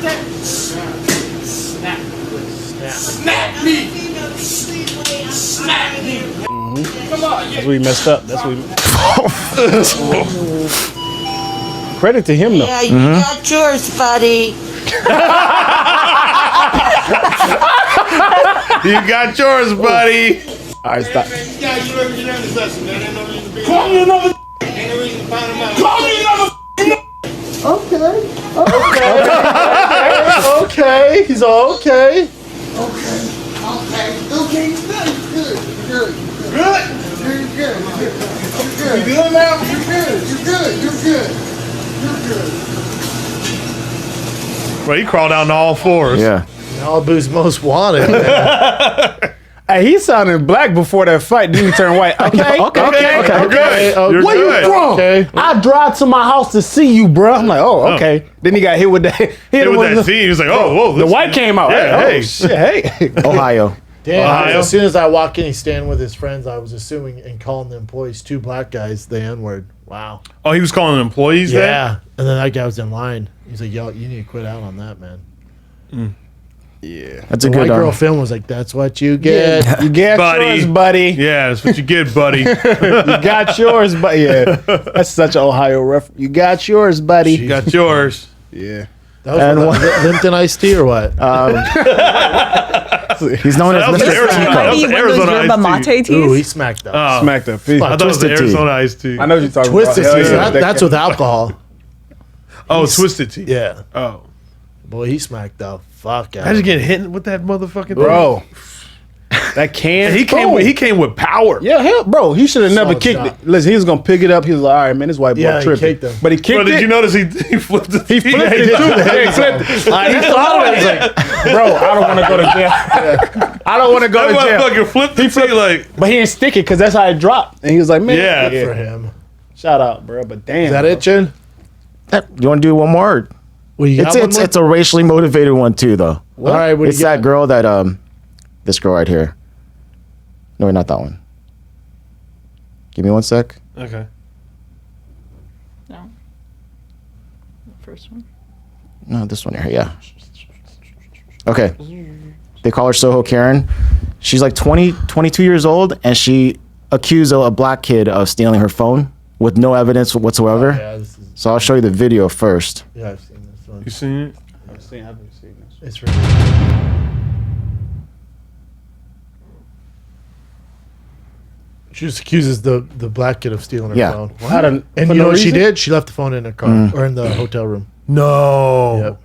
Snap me. Snap me. Come on. That's where he messed up. That's where. Credit to him though. Yeah, you got yours, buddy. You got yours, buddy. All right, stop. Call me another. Call me another. Okay, he's all okay. Okay. Good. You good now? You're good. Bro, he crawled down to all fours. Yeah. Malibu's most wanted. Man. Hey, he sounded black before that fight. Then he turned white. Okay. You're good. You're Where good. you from? Okay. I drive to my house to see you, bro. I'm like, oh, okay. Then he got hit with that. Hit with that scene. He was like, oh, whoa. The this- white came out. Yeah, Hey, hey. oh, shit. Hey. Ohio. Damn. Ohio. As soon as I walk in, he's standing with his friends. I was assuming and calling the employees, 2 black guys, the N-word. Wow. Oh, he was calling employees there? Yeah. And then that guy was in line. He's like, yo, you need to quit out on that, man. Yeah. That's a The good white girl film was like, that's what you get. You got Buddy. yours, buddy. Yeah, that's what you get, buddy. You got yours, but yeah. That's such an Ohio reference. You got yours, buddy. You got yours. Yeah. That was And what, Limpton iced tea or what? He's known That as was Mr. Arizona. Tico. That was Arizona yerba iced mate tea. teas? Ooh, he smacked up. Oh, Smacked up. I thought it was the Twisted tea. Arizona iced tea. I know what you're talking Twisted about. tea. Hell yeah. That's with alcohol. Oh, twisted tea. Yeah. Oh. Boy, he smacked the fuck out. I just get hit with that motherfucking Bro. That can. thing. He came with power. Yeah, hell, bro. He should have never Solid kicked shot. it. Listen, he was gonna pick it up. He was like, all right, man, this white boy Yeah, he tripping. kicked him. But he kicked Bro, did it. you notice he flipped it? He flipped it too. Yeah, he flipped it. He thought of it. He's like, bro, I don't want to go to jail. I don't want to go That to jail. motherfucker flipped the tea like. But he didn't stick it because that's how it dropped. And he was like, man, Yeah. Good for him. shout out, bro. But damn, Is that bro. it, Jen? You want to do one more? Or? Well, you got one more? It's a racially motivated one too, though. All right, what do It's you got? that girl that this girl right here. No, not that one. Give me 1 sec. Okay. No. First one. No, this one here. Yeah. Okay. They call her Soho Karen. She's like 22 years old, and she accused a black kid of stealing her phone with no evidence whatsoever. Yeah, this is, So I'll show you the video first. yeah, I've seen this one. You seen it? I haven't seen this. It's really. She just accuses the black kid of stealing her Yeah. phone. I don't, And for you know no what she reason? did? She left the phone in her car or in the hotel room. No. Yep.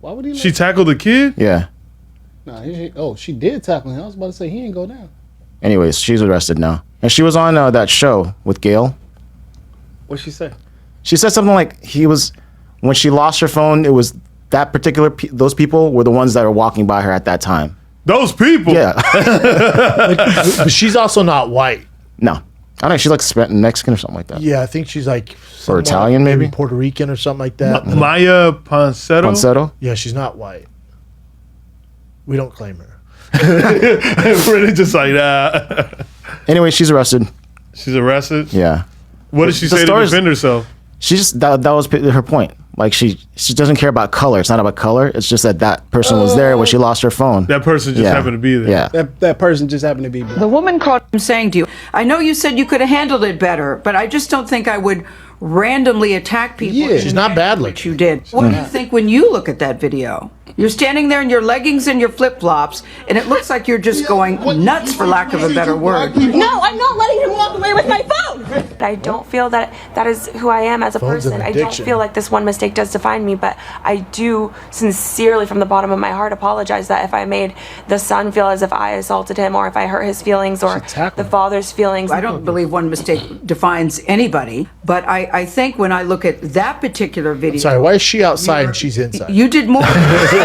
Why would he? She tackled the kid? Yeah. Nah, she did tackle him. I was about to say he ain't go down. Anyways, she's arrested now, and she was on that show with Gail. What'd she say? She said something like when she lost her phone, it was that particular those people were the ones that were walking by her at that time. Those people? Yeah. But she's also not white. No. don't know. She's like Mexican or something like that. Yeah, I think she's like Or Italian, maybe? Puerto Rican or something like that. Maya Ponsetto. Ponsetto? Yeah, she's not white. We don't claim her. Really, just like Anyway, she's arrested. She's arrested. Yeah. What did she say to defend herself? She just that was her point. Like she doesn't care about color. It's not about color. It's just that person was there when she lost her phone. That person just happened to be there. Yeah. That person just happened to be there. The woman called him saying to you, I know you said you could have handled it better, but I just don't think I would randomly attack people. Yeah. She's not bad looking. Which you did. What do you think when you look at that video? You're standing there in your leggings and your flip-flops, and it looks like you're just going nuts, for lack of a better word. No, I'm not letting him walk away with my phone. I don't feel that is who I am as a Phone's an person. I don't addiction. feel like this one mistake does define me, but I do sincerely, from the bottom of my heart, apologize that if I made the son feel as if I assaulted him, or if I hurt his feelings, or the father's feelings. I don't believe one mistake defines anybody, but I think when I look at that particular video... Sorry, why is she outside and she's inside? You did more...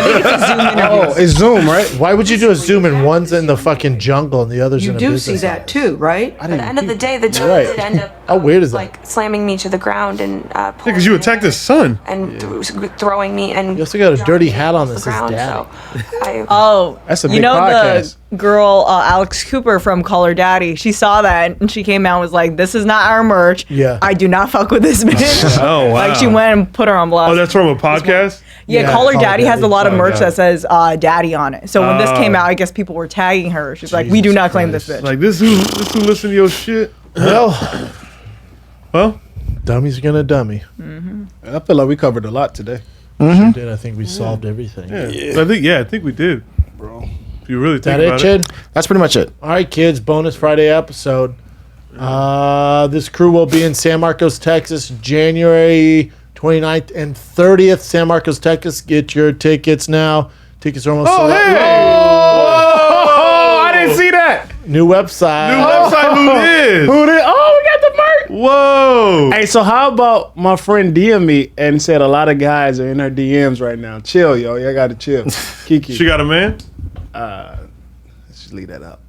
Oh, it's Zoom, right? Why would you do a Zoom and one's in the fucking jungle and the other's You in a do business see that too, right? At the end of the day, the Right. judge did end up How weird is that? like slamming me to the ground and Because you attacked his son. and throwing me and You also got a dirty hat on this. the ground. His So dad. Oh, That's a you big know podcast. the girl Alex Cooper from Call Her Daddy. She saw that and she came out and was like, "This is not our merch. Yeah. I do not fuck with this bitch." Oh, wow. Like she went and put her on blast. Oh, that's from a podcast? Yeah, Yeah, Call Her Call Her Daddy has a Daddy. lot of Oh, merch God. that says "Daddy" on it. So when this came out, I guess people were tagging her. She's like, "We do Jesus not claim this Christ. bitch." Like, this who listen to your shit? Well, Dummy's gonna dummy. I feel like we covered a lot today. Sure did. I think we solved everything. yeah. I think we did. Bro. If you really Is that think it, about Chid? That's pretty much it. All right, kids. Bonus Friday episode. This crew will be in San Marcos, Texas, January 29th and 30th. San Marcos, Texas. Get your tickets now. Tickets are almost sold out. Oh, I didn't see that. New website. New website, who is? Who did? Oh, we got the merch. Whoa. Hey, so how about my friend DM me and said a lot of guys are in her DMs right now. Chill, yo. Y'all gotta chill. Kiki. She got a man? Let's just leave that out.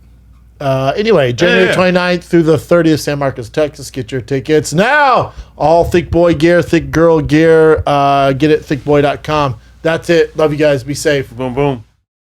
Anyway, January Yeah. 29th through the 30th, San Marcos, Texas. Get your tickets now. All thick boy gear, thick girl gear. Get it thickboy.com. That's it. Love you guys. Be safe. Boom, boom.